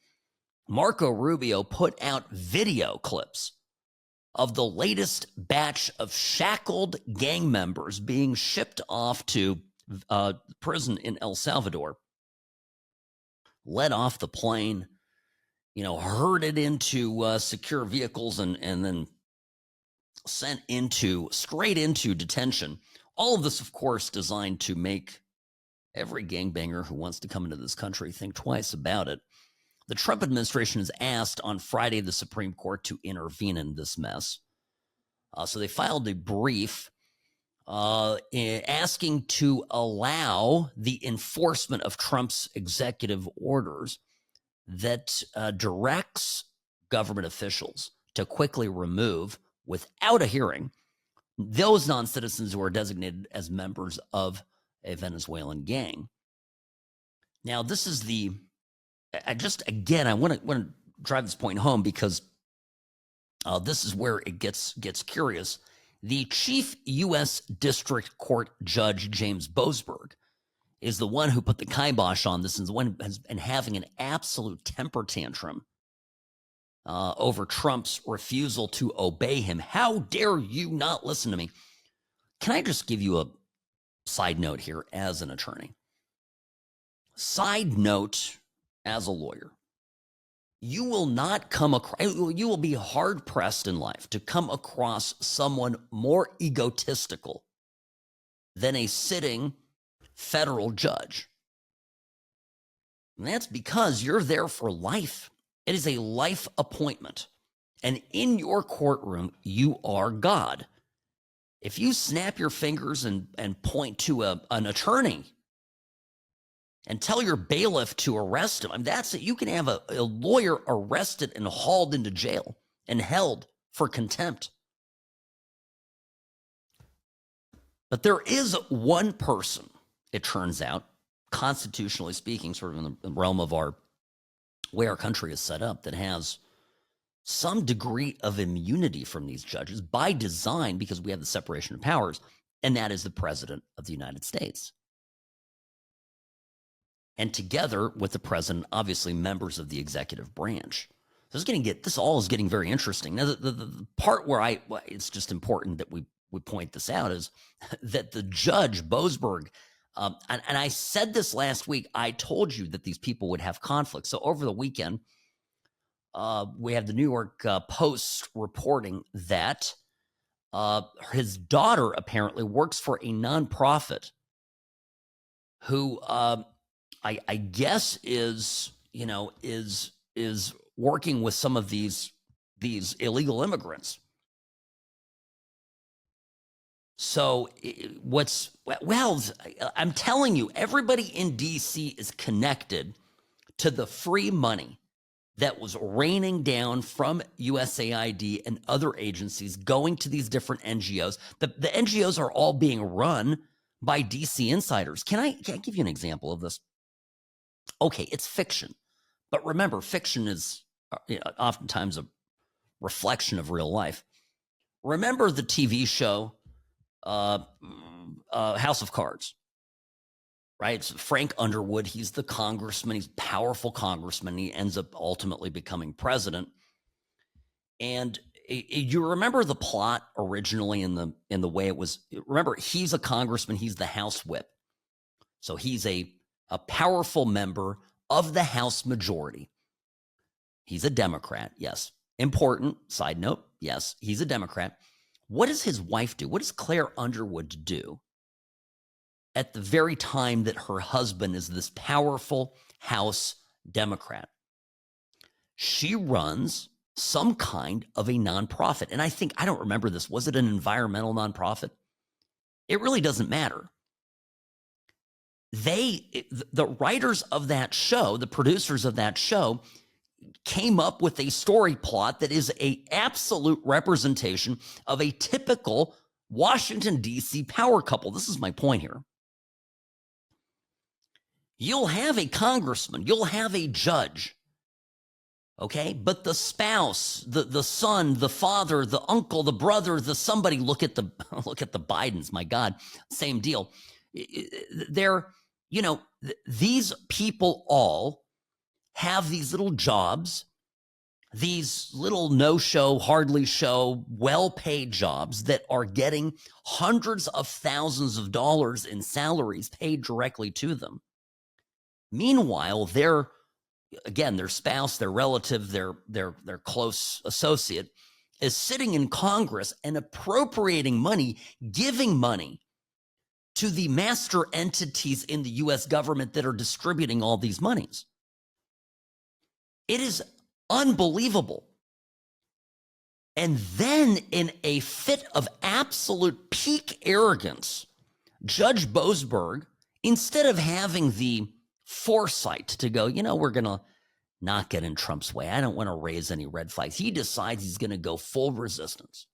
Marco Rubio, put out video clips of the latest batch of shackled gang members being shipped off to prison in El Salvador, led off the plane, herded into secure vehicles and then sent straight into detention. All of this, of course, designed to make every gangbanger who wants to come into this country think twice about it. The Trump administration has asked on Friday the Supreme Court to intervene in this mess. So they filed a brief asking to allow the enforcement of Trump's executive orders that directs government officials to quickly remove, without a hearing, those non-citizens who are designated as members of a Venezuelan gang. Now, this is I want to drive this point home because this is where it gets curious. The chief U.S. District Court Judge, James Boasberg, is the one who put the kibosh on this and the one who has been having an absolute temper tantrum over Trump's refusal to obey him. How dare you not listen to me? Can I just give you a side note here as an attorney? Side note as a lawyer. You will not come across, you will be hard pressed in life to come across someone more egotistical than a sitting federal judge. And that's because you're there for life. It is a life appointment. And in your courtroom, you are God. If you snap your fingers and point to an attorney and tell your bailiff to arrest him, that's it. You can have a lawyer arrested and hauled into jail and held for contempt. But there is one person, it turns out, constitutionally speaking, sort of in the realm of way our country is set up, that has some degree of immunity from these judges by design, because we have the separation of powers, and that is the President of the United States. And together with the president, obviously members of the executive branch. This all is getting very interesting. Now, the part where it's just important that we point this out is that the judge Boasberg, and I said this last week, I told you that these people would have conflicts. So over the weekend, we have the New York Post reporting that his daughter apparently works for a nonprofit who I guess is working with some of these illegal immigrants. So I'm telling you, everybody in DC is connected to the free money that was raining down from USAID and other agencies going to these different NGOs. The NGOs are all being run by DC insiders. Can I give you an example of this? Okay, it's fiction. But remember, fiction is oftentimes a reflection of real life. Remember the TV show House of Cards, right? It's Frank Underwood. He's the congressman. He's a powerful congressman. He ends up ultimately becoming president. And you remember the plot originally in the way it was. Remember, he's a congressman. He's the House whip. So he's a powerful member of the House majority. He's a Democrat, yes. Important side note, yes, he's a Democrat. What does his wife do? What does Claire Underwood do at the very time that her husband is this powerful House Democrat? She runs some kind of a nonprofit. And I don't remember this. Was it an environmental nonprofit? It really doesn't matter. The writers of that show, the producers of that show, came up with a story plot that is an absolute representation of a typical Washington, D.C. power couple. This is my point here. You'll have a congressman, you'll have a judge, okay? But the spouse, the son, the father, the uncle, the brother, the somebody, look at the Bidens, my God, same deal. These people all have these little jobs, these little no-show, hardly show, well-paid jobs that are getting hundreds of thousands of dollars in salaries paid directly to them. Meanwhile, their spouse, their relative, their close associate is sitting in Congress and appropriating money, giving money to the master entities in the U.S. government that are distributing all these monies. It is unbelievable. And then, in a fit of absolute peak arrogance, Judge Boasberg, instead of having the foresight to go, we're going to not get in Trump's way, I don't want to raise any red flags, he decides he's going to go full resistance.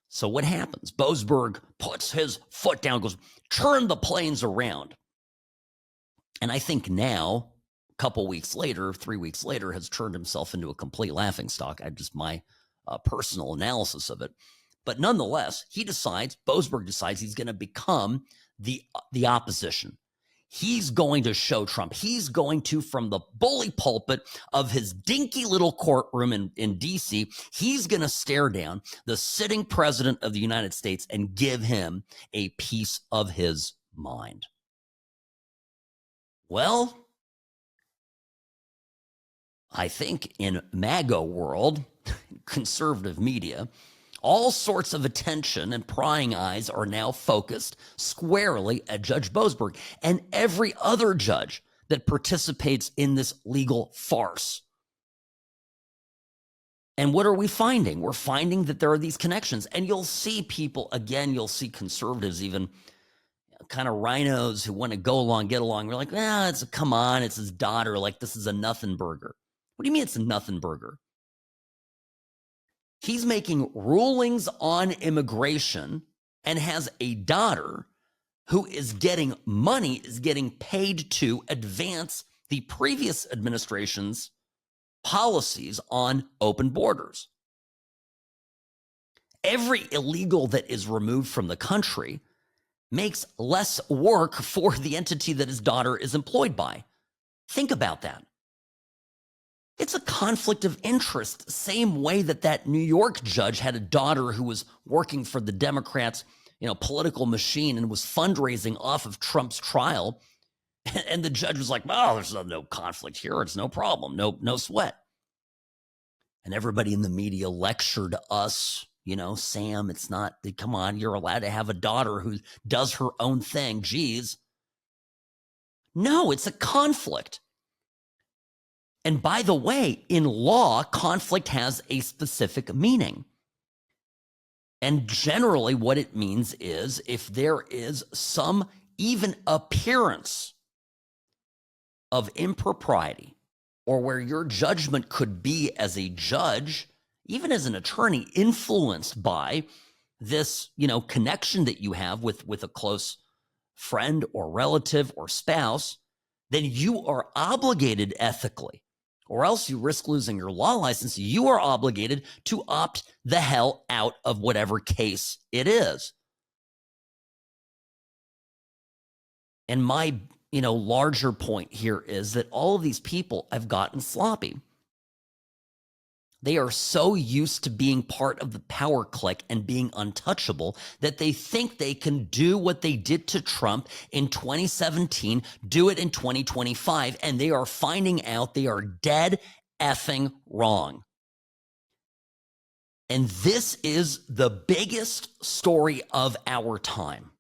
So what happens? Boasberg puts his foot down, goes, turn the planes around. And I think now, a couple weeks later, 3 weeks later, has turned himself into a complete laughingstock. My personal analysis of it. But nonetheless, Boasberg decides he's going to become the opposition. He's going to show Trump. He's going to, from the bully pulpit of his dinky little courtroom in D.C., he's going to stare down the sitting president of the United States and give him a piece of his mind. Well, I think in MAGA world, conservative media, all sorts of attention and prying eyes are now focused squarely at Judge Boasberg and every other judge that participates in this legal farce. And what are we finding? We're finding that there are these connections. And you'll see people, again, you'll see conservatives, even kind of rhinos who want to go along, get along. We're like, come on, it's his daughter. Like, this is a nothing burger. What do you mean it's a nothing burger? He's making rulings on immigration and has a daughter who is getting money, is getting paid to advance the previous administration's policies on open borders. Every illegal that is removed from the country makes less work for the entity that his daughter is employed by. Think about that. It's a conflict of interest, same way that that New York judge had a daughter who was working for the Democrats, political machine and was fundraising off of Trump's trial. And the judge was like, "Oh, there's no conflict here. It's no problem. No sweat." And everybody in the media lectured us, Sam, it's not, come on, you're allowed to have a daughter who does her own thing. Geez. No, it's a conflict. And by the way, in law, conflict has a specific meaning. And generally what it means is if there is some even appearance of impropriety, or where your judgment could be as a judge, even as an attorney, influenced by this, connection that you have with a close friend or relative or spouse, then you are obligated ethically, or else you risk losing your law license. You are obligated to opt the hell out of whatever case it is. And my, larger point here is that all of these people have gotten sloppy. They are so used to being part of the power clique and being untouchable that they think they can do what they did to Trump in 2017, do it in 2025, and they are finding out they are dead effing wrong. And this is the biggest story of our time.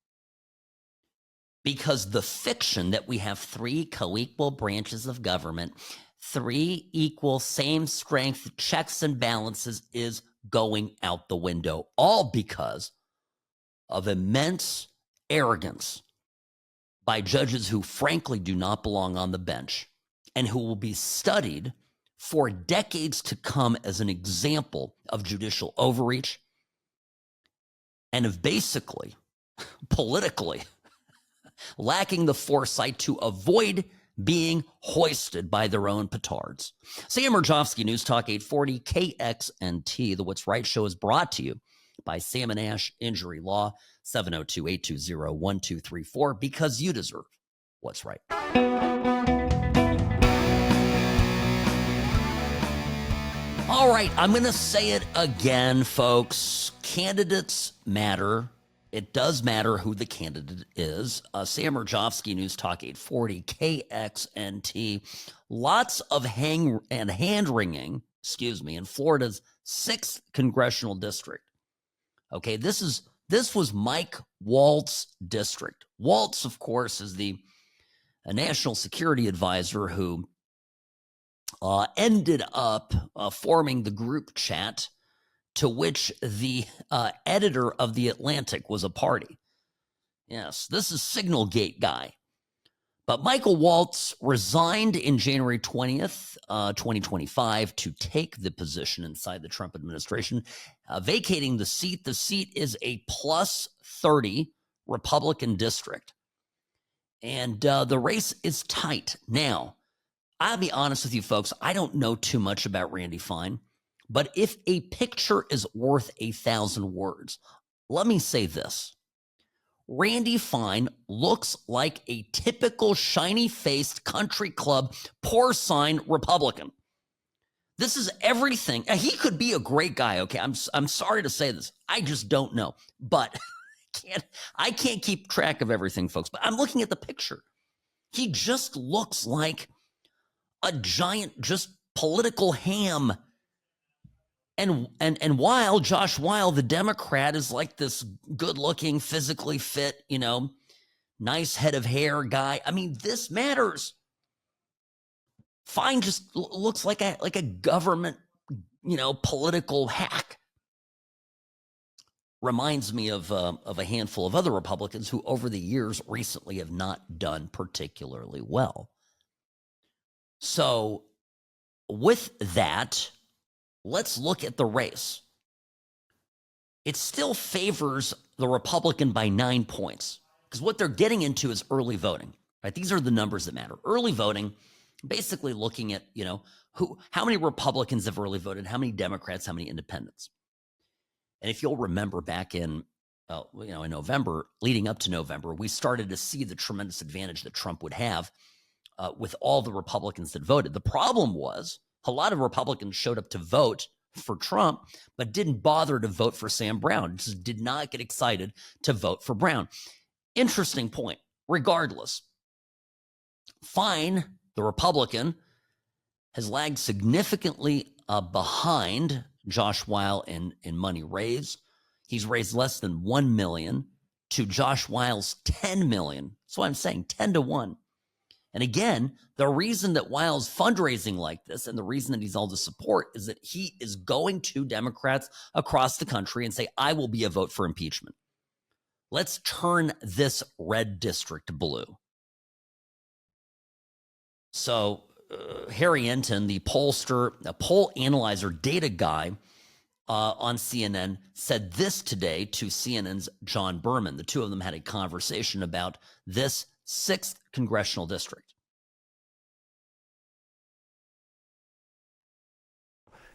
Because the fiction that we have 3 co-equal branches of government, 3 equal, same strength checks and balances is going out the window, all because of immense arrogance by judges who frankly do not belong on the bench and who will be studied for decades to come as an example of judicial overreach and of basically, politically, lacking the foresight to avoid being hoisted by their own petards. Sam Murjovsky, News Talk 840 KXNT. The What's Right show is brought to you by Sam and Ash Injury Law, 702-820-1234, because you deserve what's right. All right, I'm going to say it again, folks. Candidates matter. It does matter who the candidate is. Sam Murjovsky, News Talk 840 KXNT. Lots of hand-wringing, in Florida's 6th congressional district. Okay, this was Mike Waltz's district. Waltz, of course, is a national security advisor who ended up forming the group chat to which the editor of The Atlantic was a party. Yes, this is Signalgate guy. But Michael Waltz resigned in January 20th, 2025 to take the position inside the Trump administration, vacating the seat. The seat is a plus 30 Republican district. And the race is tight. Now, I'll be honest with you folks, I don't know too much about Randy Fine. But if a picture is worth 1,000 words, let me say this. Randy Fine looks like a typical shiny-faced country club porcine Republican. This is everything. He could be a great guy, okay? I'm sorry to say this. I just don't know. But I can't keep track of everything, folks. But I'm looking at the picture. He just looks like a giant, just political ham. And Josh Weil, the Democrat, is like this good-looking, physically fit, nice head of hair guy. I mean, this matters. Fine just looks like a government, political hack. Reminds me of a handful of other Republicans who, over the years, recently have not done particularly well. So, with that, let's look at the race. It still favors the Republican by 9 points because what they're getting into is early voting, right? These are the numbers that matter. Early voting, basically looking at, how many Republicans have early voted, how many Democrats, how many independents. And if you'll remember back in November, leading up to November, we started to see the tremendous advantage that Trump would have with all the Republicans that voted. The problem was A lot of Republicans showed up to vote for Trump, but didn't bother to vote for Sam Brown. Just did not get excited to vote for Brown. Interesting point. Regardless, Fine, the Republican, has lagged significantly behind Josh Weil in money raised. He's raised less than $1 million to Josh Weil's $10 million. So I'm saying 10 to 1. And again, the reason that Weil's fundraising like this and the reason that he's all the support is that he is going to Democrats across the country and say, I will be a vote for impeachment. Let's turn this red district blue. So Harry Enton, the pollster, a poll analyzer, data guy on CNN, said this today to CNN's John Berman. The two of them had a conversation about this 6th congressional district.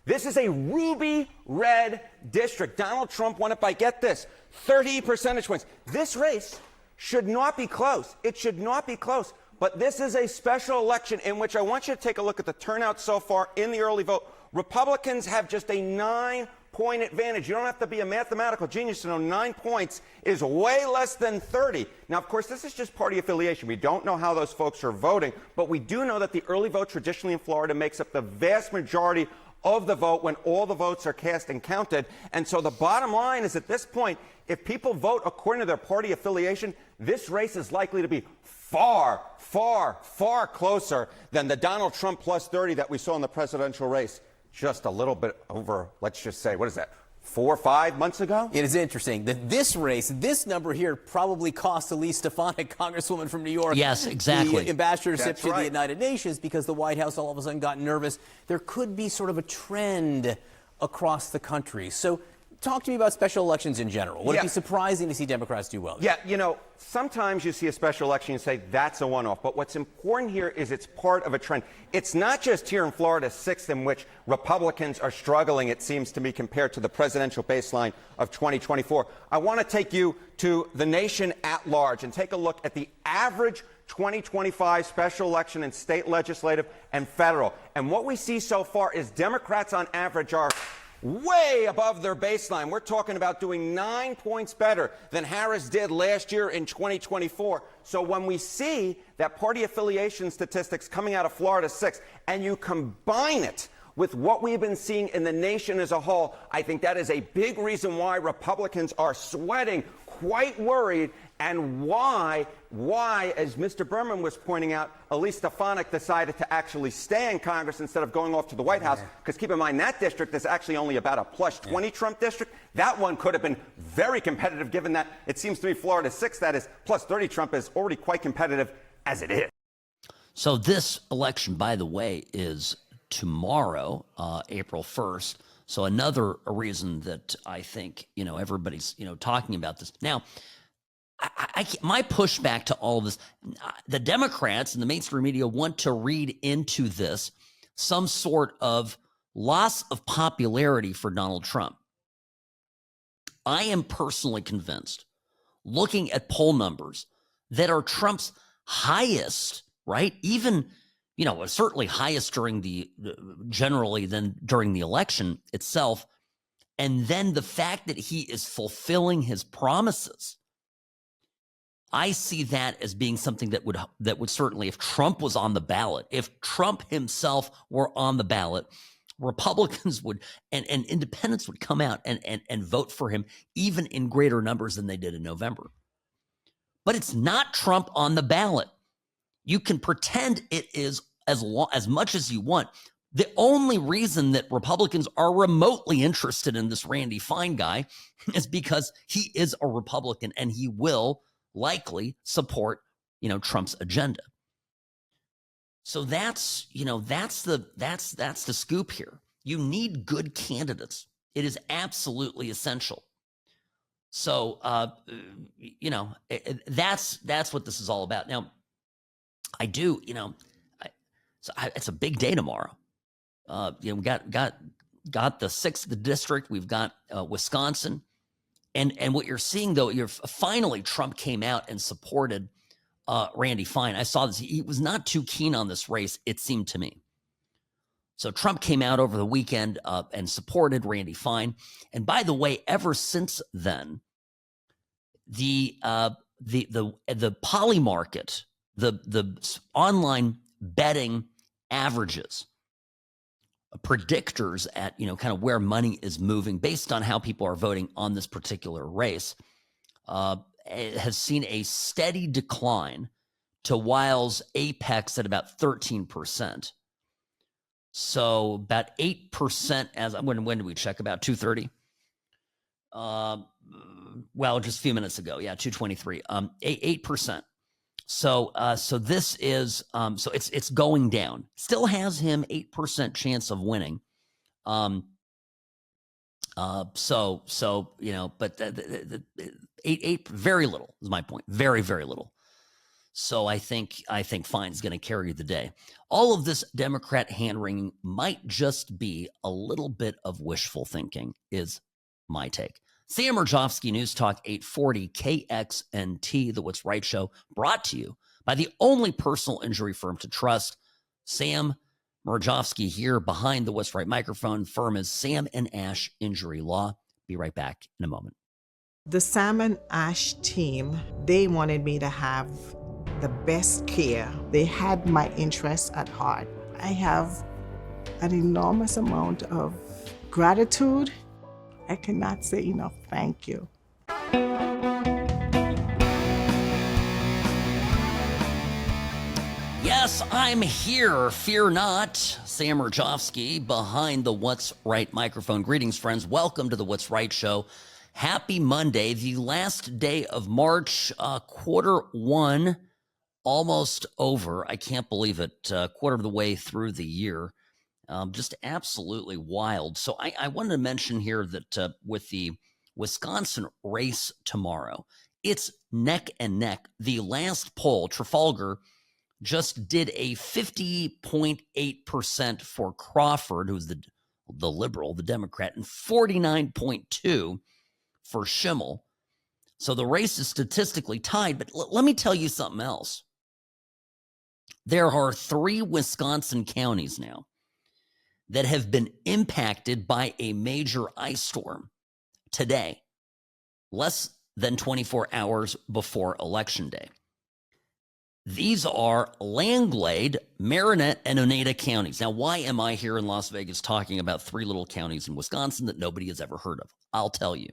This is a ruby red district. Donald Trump won it by, get this, 30 percentage points. This race should not be close. It should not be close. But this is a special election in which I want you to take a look at the turnout so far in the early vote. Republicans have just a 9-point advantage. You don't have to be a mathematical genius to know 9 points is way less than 30. Now, of course, this is just party affiliation. We don't know how those folks are voting, but we do know that the early vote traditionally in Florida makes up the vast majority of the vote when all the votes are cast and counted. And so the bottom line is, at this point, if people vote according to their party affiliation, this race is likely to be far, far, far closer than the Donald Trump plus 30 that we saw in the presidential race just a little bit over, let's just say, what is that, 4 or 5 months ago? It is interesting that this race, this number here, probably cost Elise Stefanik, Congresswoman from New York, yes, exactly, the ambassadorship That's to right. the United Nations, because the White House all of a sudden got nervous. There could be sort of a trend across the country. So talk to me about special elections in general. Would it be surprising to see Democrats do well? Yeah, you know, sometimes you see a special election and say that's a one-off. But what's important here is it's part of a trend. It's not just here in Florida 6th in which Republicans are struggling, it seems to me, compared to the presidential baseline of 2024. I want to take you to the nation at large and take a look at the average 2025 special election in state legislative and federal. And what we see so far is Democrats on average are way above their baseline. We're talking about doing 9 points better than Harris did last year in 2024. So when we see that party affiliation statistics coming out of Florida 6, and you combine it with what we've been seeing in the nation as a whole, I think that is a big reason why Republicans are sweating, quite worried, and why, as Mr. Berman was pointing out, Elise Stefanik decided to actually stay in Congress instead of going off to the White House. Because keep in mind, that district is actually only about a plus 20 Trump district. That one could have been very competitive, given that it seems to me Florida 6, that is plus 30 Trump, is already quite competitive as it is. So this election, by the way, is tomorrow, April 1st. So another reason that I think, everybody's, talking about this. Now, my pushback to all of this, the Democrats and the mainstream media want to read into this some sort of loss of popularity for Donald Trump. I am personally convinced, looking at poll numbers that are Trump's highest, right? Even, certainly highest generally than during the election itself. And then the fact that he is fulfilling his promises, I see that as being something that would certainly, if Trump was on the ballot, if Trump himself were on the ballot, Republicans would and independents would come out and vote for him even in greater numbers than they did in November. But it's not Trump on the ballot. You can pretend it is as much as you want. The only reason that Republicans are remotely interested in this Randy Fine guy is because he is a Republican and he will likely support, Trump's agenda. So that's the scoop here. You need good candidates. It is absolutely essential. So, that's what this is all about. Now, it's a big day tomorrow. We got the 6th district. We've got Wisconsin. And what you're seeing, though, finally Trump came out and supported Randy Fine. I saw this. He was not too keen on this race, it seemed to me. So Trump came out over the weekend and supported Randy Fine. And by the way, ever since then, the poly market, the online betting averages, predictors at kind of where money is moving based on how people are voting on this particular race, has seen a steady decline to Weil's apex at about 13%. So about 8% as when did we check? About 2:30. Well, just a few minutes ago. Yeah, 2:23. 8%. So this is so it's going down. Still has him 8% chance of winning. But the 8 very little is my point. Very, very little. So I think Fine's going to carry the day. All of this Democrat hand-wringing might just be a little bit of wishful thinking, is my take. Sam Murjovsky, News Talk 840 KXNT, the What's Right Show, brought to you by the only personal injury firm to trust. Sam Murjovsky here behind the What's Right microphone. Firm is Sam and Ash Injury Law. Be right back in a moment. The Sam and Ash team, they wanted me to have the best care. They had my interests at heart. I have an enormous amount of gratitude. I cannot say enough thank you. Yes, I'm here. Fear not. Sam Murjovsky behind the What's Right microphone. Greetings, friends. Welcome to the What's Right Show. Happy Monday, the last day of March, quarter one, almost over. I can't believe it. Quarter of the way through the year. Just absolutely wild. So I wanted to mention here that with the Wisconsin race tomorrow, it's neck and neck. The last poll, Trafalgar just did a 50.8% for Crawford, who's the liberal, the Democrat, and 49.2% for Schimmel. So the race is statistically tied, but let me tell you something else. There are 3 Wisconsin counties now that have been impacted by a major ice storm today, less than 24 hours before Election Day. These are Langlade, Marinette, and Oneida counties. Now, why am I here in Las Vegas talking about 3 little counties in Wisconsin that nobody has ever heard of? I'll tell you.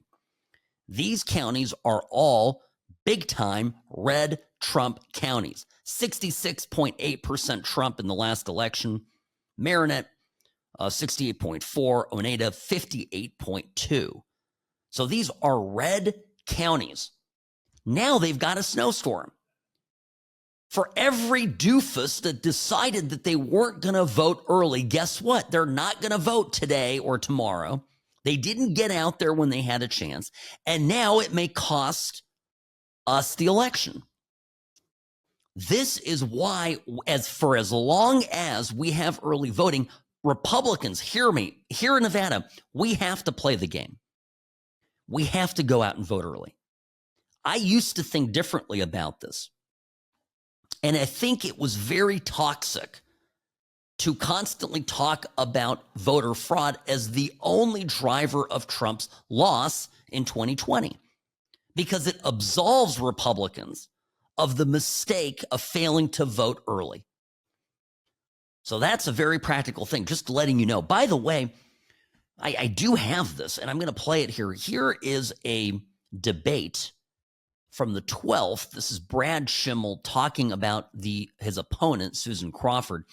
These counties are all big-time red Trump counties. 66.8% Trump in the last election. Marinette, 68.4%. Oneida, 58.2%. So these are red counties. Now they've got a snowstorm. For every doofus that decided that they weren't going to vote early, guess what? They're not going to vote today or tomorrow. They didn't get out there when they had a chance. And now it may cost us the election. This is why, as long as we have early voting, Republicans, hear me, here in Nevada, we have to play the game. We have to go out and vote early. I used to think differently about this. And I think it was very toxic to constantly talk about voter fraud as the only driver of Trump's loss in 2020, because it absolves Republicans of the mistake of failing to vote early. So that's a very practical thing, just letting you know. By the way, I do have this, and I'm going to play it here. Here is a debate from the 12th. This is Brad Schimmel talking about his opponent, Susan Crawford.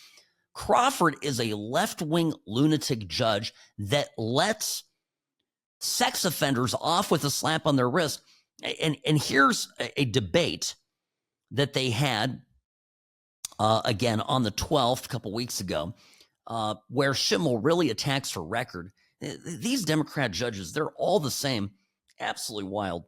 Crawford is a left-wing lunatic judge that lets sex offenders off with a slap on their wrist. And here's a debate that they had, again, on the 12th, a couple weeks ago, where Schimmel really attacks her record. These Democrat judges, they're all the same. Absolutely wild.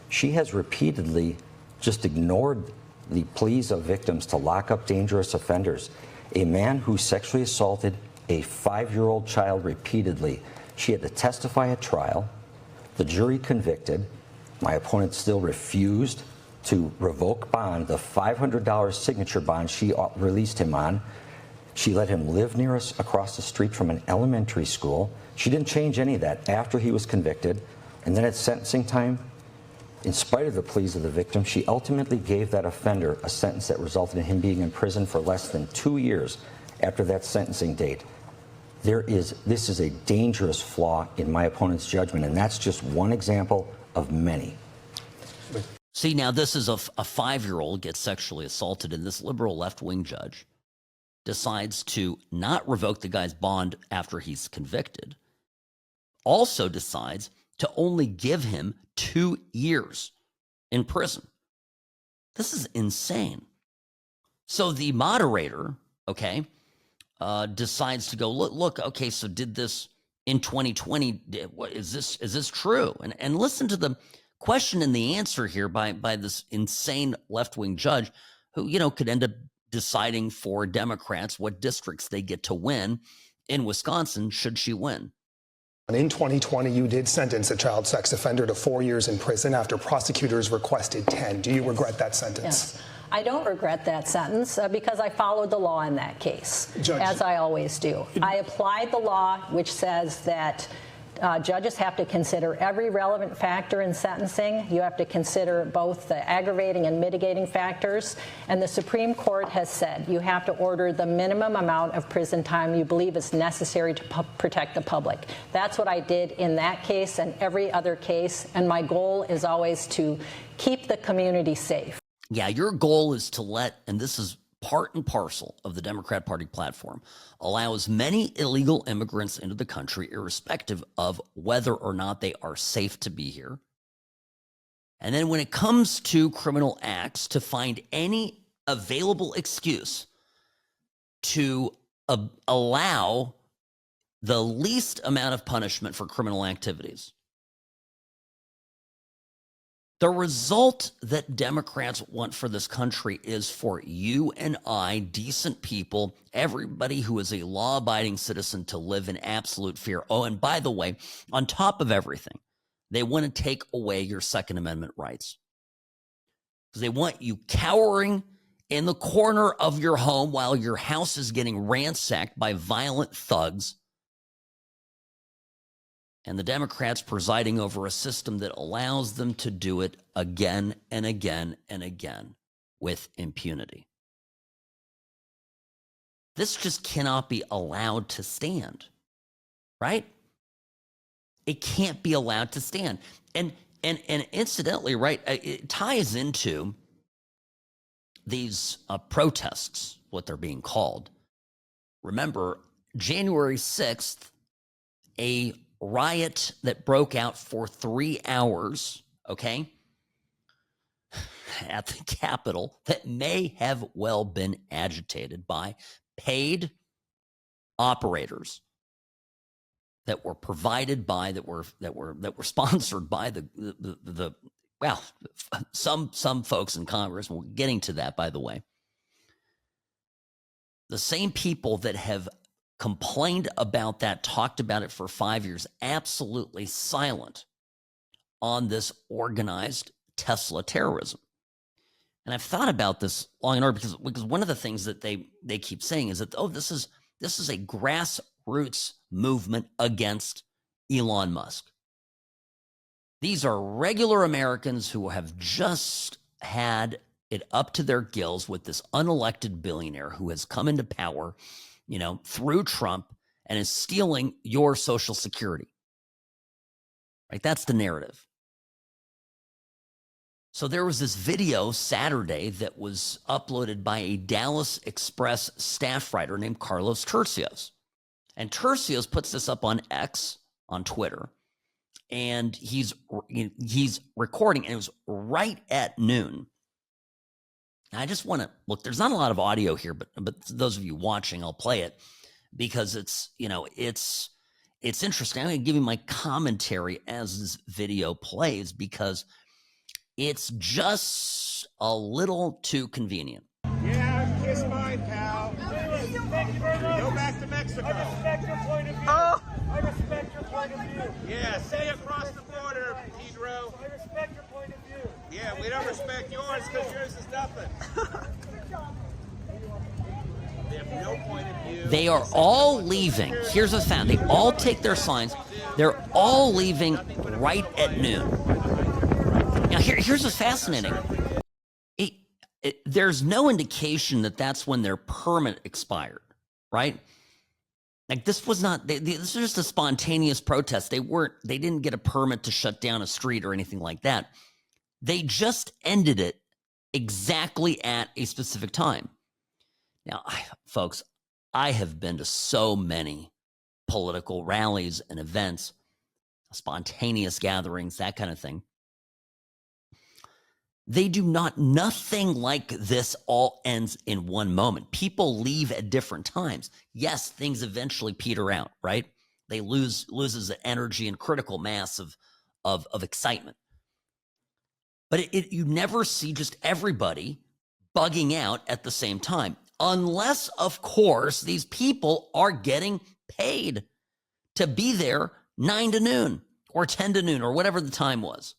She has repeatedly just ignored the pleas of victims to lock up dangerous offenders. A man who sexually assaulted a 5-year-old child repeatedly. She had to testify at trial. The jury convicted. My opponent still refused to revoke bond, the $500 signature bond she released him on. She let him live near us across the street from an elementary school. She didn't change any of that after he was convicted. And then at sentencing time, in spite of the pleas of the victim, she ultimately gave that offender a sentence that resulted in him being in prison for less than 2 years after that sentencing date. This is a dangerous flaw in my opponent's judgment, and that's just one example of many. See, now this is a 5-year-old gets sexually assaulted, and this liberal left-wing judge decides to not revoke the guy's bond after he's convicted, also decides to only give him 2 years in prison. This is insane. So the moderator, okay, decides to go, look, okay, so did this in 2020, is this true? And listen to the question and the answer here by this insane left-wing judge who, could end up deciding for Democrats what districts they get to win in Wisconsin should she win. In 2020, you did sentence a child sex offender to 4 years in prison after prosecutors requested 10. Do you regret that sentence? Yes. I don't regret that sentence because I followed the law in that case, Judge, as I always do. I applied the law, which says that judges have to consider every relevant factor in sentencing. You have to consider both the aggravating and mitigating factors. And the Supreme Court has said you have to order the minimum amount of prison time you believe is necessary to protect the public. That's what I did in that case and every other case. And my goal is always to keep the community safe. Yeah, your goal is to let, and this is part and parcel of the Democrat Party platform, allow as many illegal immigrants into the country, irrespective of whether or not they are safe to be here. And then when it comes to criminal acts, to find any available excuse to allow the least amount of punishment for criminal activities. The result that Democrats want for this country is for you and I, decent people, everybody who is a law-abiding citizen, to live in absolute fear. Oh, and by the way, on top of everything, they want to take away your Second Amendment rights. Because they want you cowering in the corner of your home while your house is getting ransacked by violent thugs. And the Democrats presiding over a system that allows them to do it again and again and again with impunity. This just cannot be allowed to stand, right? It can't be allowed to stand. And incidentally, right, it ties into these protests, what they're being called. Remember, January 6th, a riot that broke out for 3 hours, okay, at the Capitol that may have well been agitated by paid operators that were provided by, that were sponsored by the well, some folks in Congress. We're getting to that, by the way. The same people that have complained about that, talked about it for 5 years, absolutely silent on this organized Tesla terrorism. And I've thought about this long and hard because one of the things that they keep saying is that, oh, this is a grassroots movement against Elon Musk. These are regular Americans who have just had it up to their gills with this unelected billionaire who has come into power, through Trump, and is stealing your Social Security. Right? That's the narrative. So there was this video Saturday that was uploaded by a Dallas Express staff writer named Carlos Tercios. And Tercios puts this up on X, on Twitter, and he's recording, and it was right at noon. I just want to look, there's not a lot of audio here, but those of you watching, I'll play it because it's interesting. I'm going to give you my commentary as this video plays because it's just a little too convenient. Yeah, kiss my pal. Go back to Mexico. I respect your point of view. I respect your point of view. Yeah, say across the border, Pedro. I respect your point of view. Yeah, we don't respect yours because yours is nothing. They have no point of view. They are all leaving. Here's what's found. They all take their signs. They're all leaving right at noon. Now, here's what's fascinating. There's no indication that that's when their permit expired, right? Like, this was not, this was just a spontaneous protest. They didn't get a permit to shut down a street or anything like that. They just ended it exactly at a specific time. Now, folks, I have been to so many political rallies and events, spontaneous gatherings, that kind of thing. They do not, nothing like this all ends in one moment. People leave at different times. Yes, things eventually peter out, right? They loses the energy and critical mass of excitement. But you never see just everybody bugging out at the same time. Unless, of course, these people are getting paid to be there 9 to noon or 10 to noon or whatever the time was.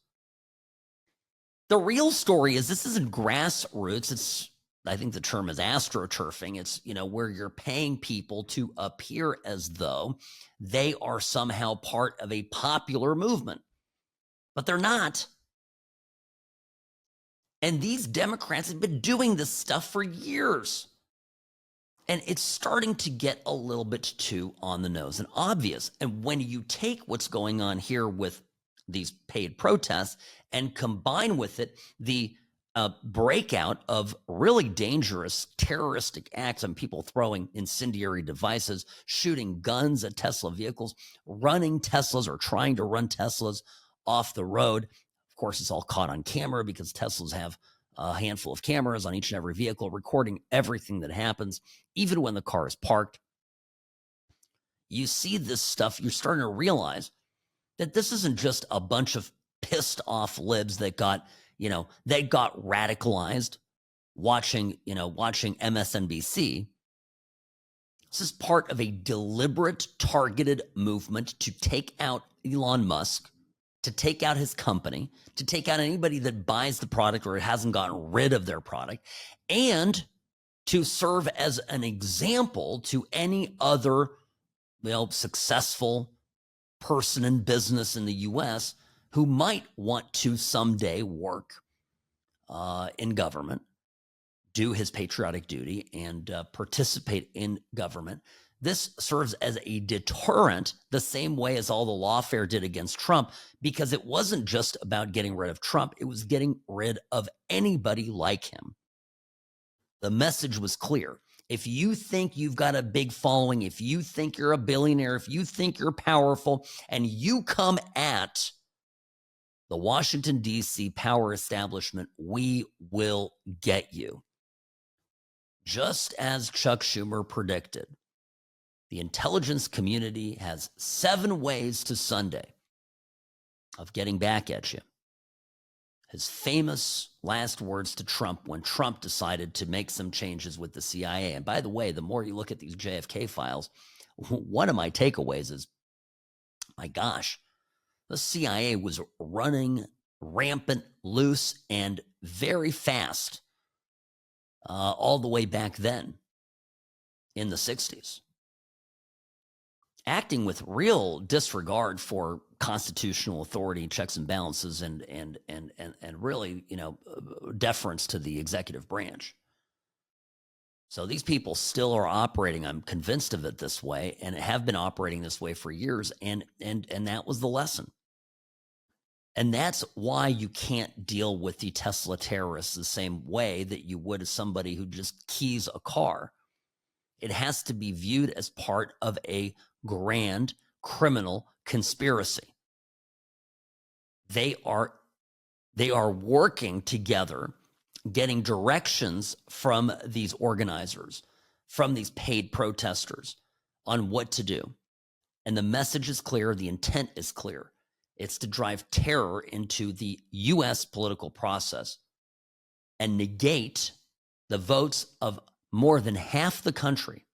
The real story is this isn't grassroots. It's, I think the term is astroturfing. It's, where you're paying people to appear as though they are somehow part of a popular movement, but they're not. And these Democrats have been doing this stuff for years. And it's starting to get a little bit too on the nose and obvious. And when you take what's going on here with these paid protests and combine with it the breakout of really dangerous terroristic acts on people throwing incendiary devices, shooting guns at Tesla vehicles, running Teslas or trying to run Teslas off the road. Of course, it's all caught on camera because Teslas have a handful of cameras on each and every vehicle recording everything that happens, even when the car is parked. You see this stuff, you're starting to realize that this isn't just a bunch of pissed off libs that got radicalized watching MSNBC. This is part of a deliberate, targeted movement to take out Elon Musk, to take out his company, to take out anybody that buys the product or hasn't gotten rid of their product, and to serve as an example to any other, successful person in business in the U.S. who might want to someday work in government, do his patriotic duty, and participate in government. This serves as a deterrent the same way as all the lawfare did against Trump, because it wasn't just about getting rid of Trump. It was getting rid of anybody like him. The message was clear. If you think you've got a big following, if you think you're a billionaire, if you think you're powerful, and you come at the Washington, D.C. power establishment, we will get you. Just as Chuck Schumer predicted, the intelligence community has 7 ways to Sunday of getting back at you. His famous last words to Trump when Trump decided to make some changes with the CIA. And by the way, the more you look at these JFK files, one of my takeaways is, my gosh, the CIA was running rampant, loose, and very fast all the way back then in the 60s. Acting with real disregard for constitutional authority, checks and balances, and really, deference to the executive branch. So these people still are operating, I'm convinced of it, this way, and have been operating this way for years, and that was the lesson. And that's why you can't deal with the Tesla terrorists the same way that you would as somebody who just keys a car. It has to be viewed as part of a grand criminal conspiracy. They are working together, getting directions from these organizers, from these paid protesters on what to do. And the message is clear, the intent is clear. It's to drive terror into the U.S. political process and negate the votes of more than half the country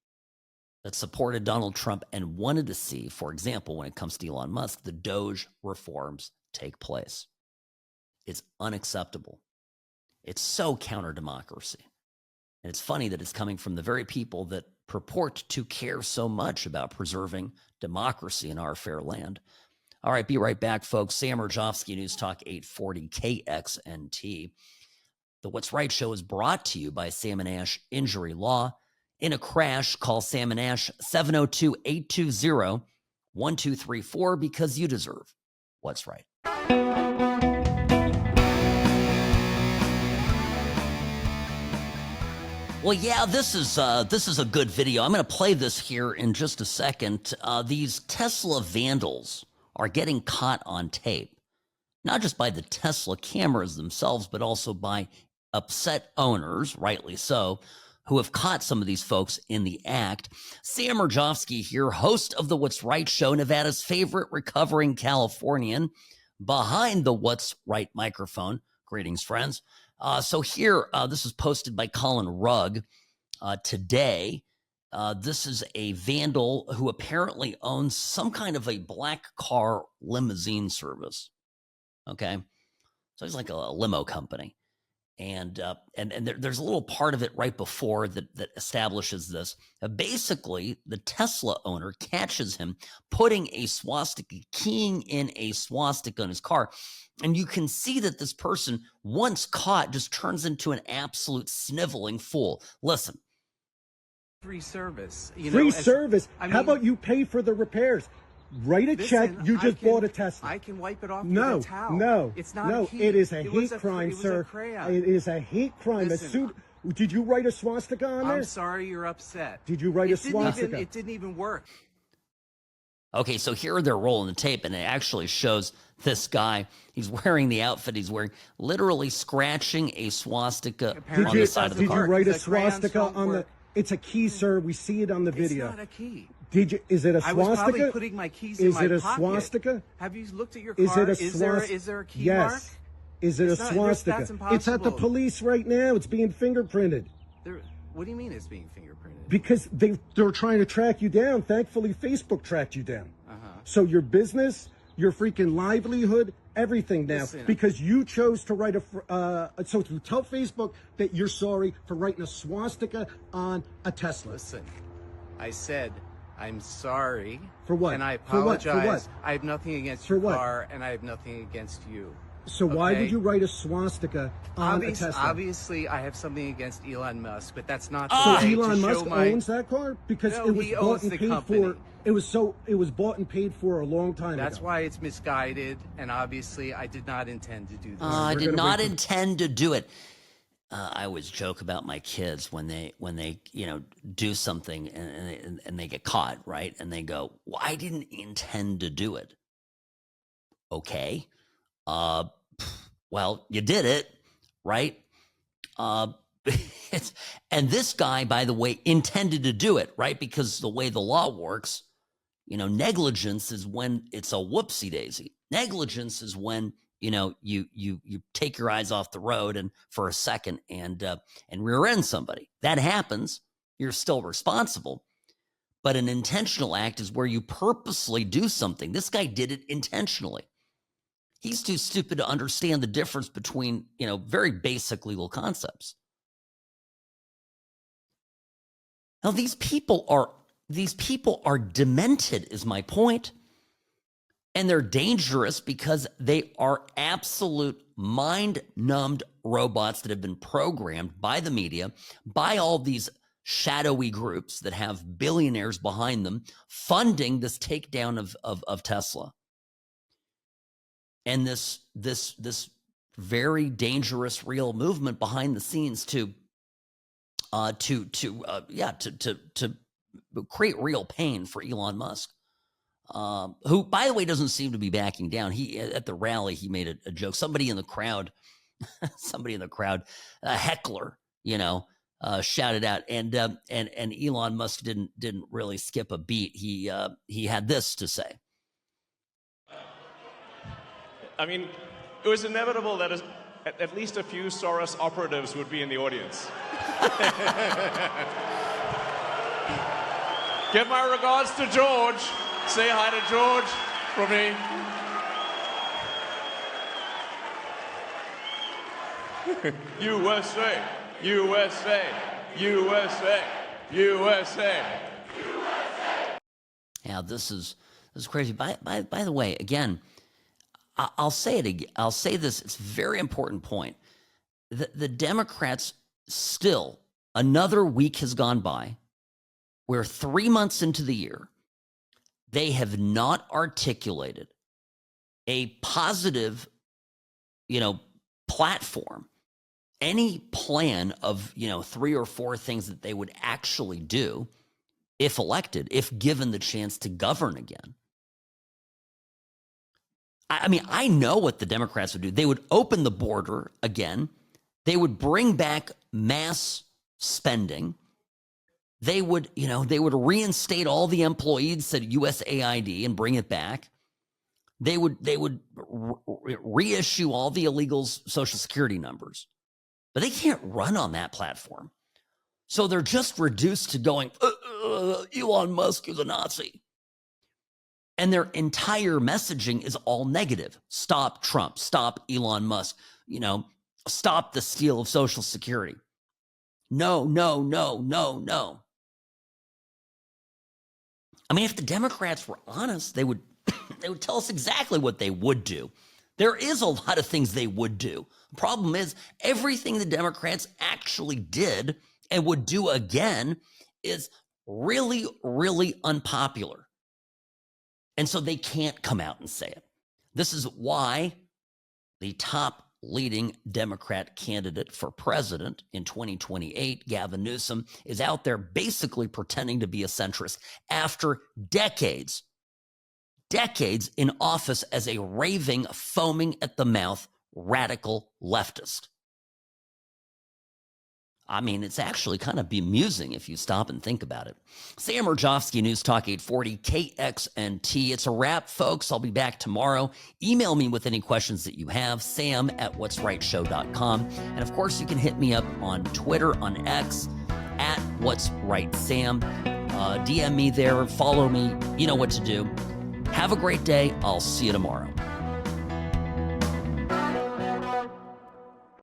that supported Donald Trump and wanted to see, for example, when it comes to Elon Musk, the DOJ reforms take place. It's unacceptable. It's so counter-democracy. And it's funny that it's coming from the very people that purport to care so much about preserving democracy in our fair land. All right, be right back, folks. Sam Rajovsky, News Talk 840 KXNT. The What's Right show is brought to you by Sam & Ash Injury Law. In a crash, call Sam & Ash 702-820-1234 because you deserve what's right. Well, yeah, this is a good video. I'm going to play this here in just a second. These Tesla vandals are getting caught on tape, not just by the Tesla cameras themselves, but also by upset owners, rightly so, who have caught some of these folks in the act. Sam Rajovsky here, host of the What's Right show, Nevada's favorite recovering Californian, behind the What's Right microphone. Greetings, friends. So here, this is posted by Colin Rugg today. This is a vandal who apparently owns some kind of a black car limousine service. Okay, so he's like a limo company, and there's a little part of it right before that establishes this. Basically, the Tesla owner catches him putting a swastika, keying in a swastika in his car, and you can see that this person, once caught, just turns into an absolute sniveling fool. Listen. Free service. Free service? How about you pay for the repairs? Write a check. You just bought a Tesla. I can wipe it off with a towel. No, it's not. No, it is a hate crime, sir. It is a hate crime. Did you write a swastika on there? I'm sorry you're upset. Did you write a swastika? It didn't even work. Okay, so here they're rolling the tape, and it actually shows this guy. He's wearing the outfit he's wearing, literally scratching a swastika on the side of the car. Did you write a swastika on the... It's a key, sir. We see it on the video. It's not a key. Did you? Is it a swastika? I was probably putting my keys in my pocket. Is it a swastika? Have you looked at your car? Is there a key mark? Yes. Is it a swastika? That's impossible. It's at the police right now. It's being fingerprinted. What do you mean it's being fingerprinted? Because they're trying to track you down. Thankfully, Facebook tracked you down. So your business, your freaking livelihood, everything now, because you chose to write so to tell Facebook that you're sorry for writing a swastika on a Tesla. Listen, I said I'm sorry. For what? And I apologize. For what? I have nothing against your car, and I have nothing against you. So why would you write a swastika on a Tesla? Obviously, I have something against Elon Musk, but that's not so Elon Musk owns that car because it was bought and paid for. It was bought and paid for a long time ago. That's why it's misguided, and obviously, I did not intend to do this. I did not intend to do it. I always joke about my kids when they do something and they get caught, right? And they go, "Well, I didn't intend to do it." Okay. Well, you did it, right? And this guy, by the way, intended to do it, right? Because the way the law works, negligence is when it's a whoopsie daisy. Negligence is when, you take your eyes off the road and for a second and rear end somebody. That happens. You're still responsible. But an intentional act is where you purposely do something. This guy did it intentionally. He's too stupid to understand the difference between, very basic legal concepts. Now, these people are demented, is my point. And they're dangerous because they are absolute mind-numbed robots that have been programmed by the media, by all these shadowy groups that have billionaires behind them, funding this takedown of Tesla. And this very dangerous real movement behind the scenes to create real pain for Elon Musk, who, by the way, doesn't seem to be backing down. He at the rally he made a joke. Somebody in the crowd, a heckler, shouted out, and Elon Musk didn't really skip a beat. He had this to say. I mean, it was inevitable that at least a few Soros operatives would be in the audience. Give my regards to George. Say hi to George from me. USA, USA, USA, USA. Yeah, this is crazy. By the way, again, I'll say it again. I'll say this. It's a very important point. The Democrats still, another week has gone by where 3 months into the year, they have not articulated a positive, platform, any plan of, 3 or 4 things that they would actually do if elected, if given the chance to govern again. I mean, I know what the Democrats would do. They would open the border again. They would bring back mass spending. They would, they would reinstate all the employees at USAID and bring it back. They would reissue all the illegals' Social Security numbers. But they can't run on that platform. So they're just reduced to going, Elon Musk is a Nazi. And their entire messaging is all negative. Stop Trump. Stop Elon Musk. Stop the steal of Social Security. No, no, no, no, no. I mean, if the Democrats were honest, they would tell us exactly what they would do. There is a lot of things they would do. The problem is everything the Democrats actually did and would do again is really, really unpopular. And so they can't come out and say it. This is why the top leading Democrat candidate for president in 2028, Gavin Newsom, is out there basically pretending to be a centrist after decades in office as a raving, foaming at the mouth radical leftist. I mean, it's actually kind of bemusing if you stop and think about it. Sam Rajovsky, News Talk 840, KXNT. It's a wrap, folks. I'll be back tomorrow. Email me with any questions that you have, sam@whatsrightshow.com. And, of course, you can hit me up on Twitter, on X, @whatsrightsam. DM me there. Follow me. You know what to do. Have a great day. I'll see you tomorrow.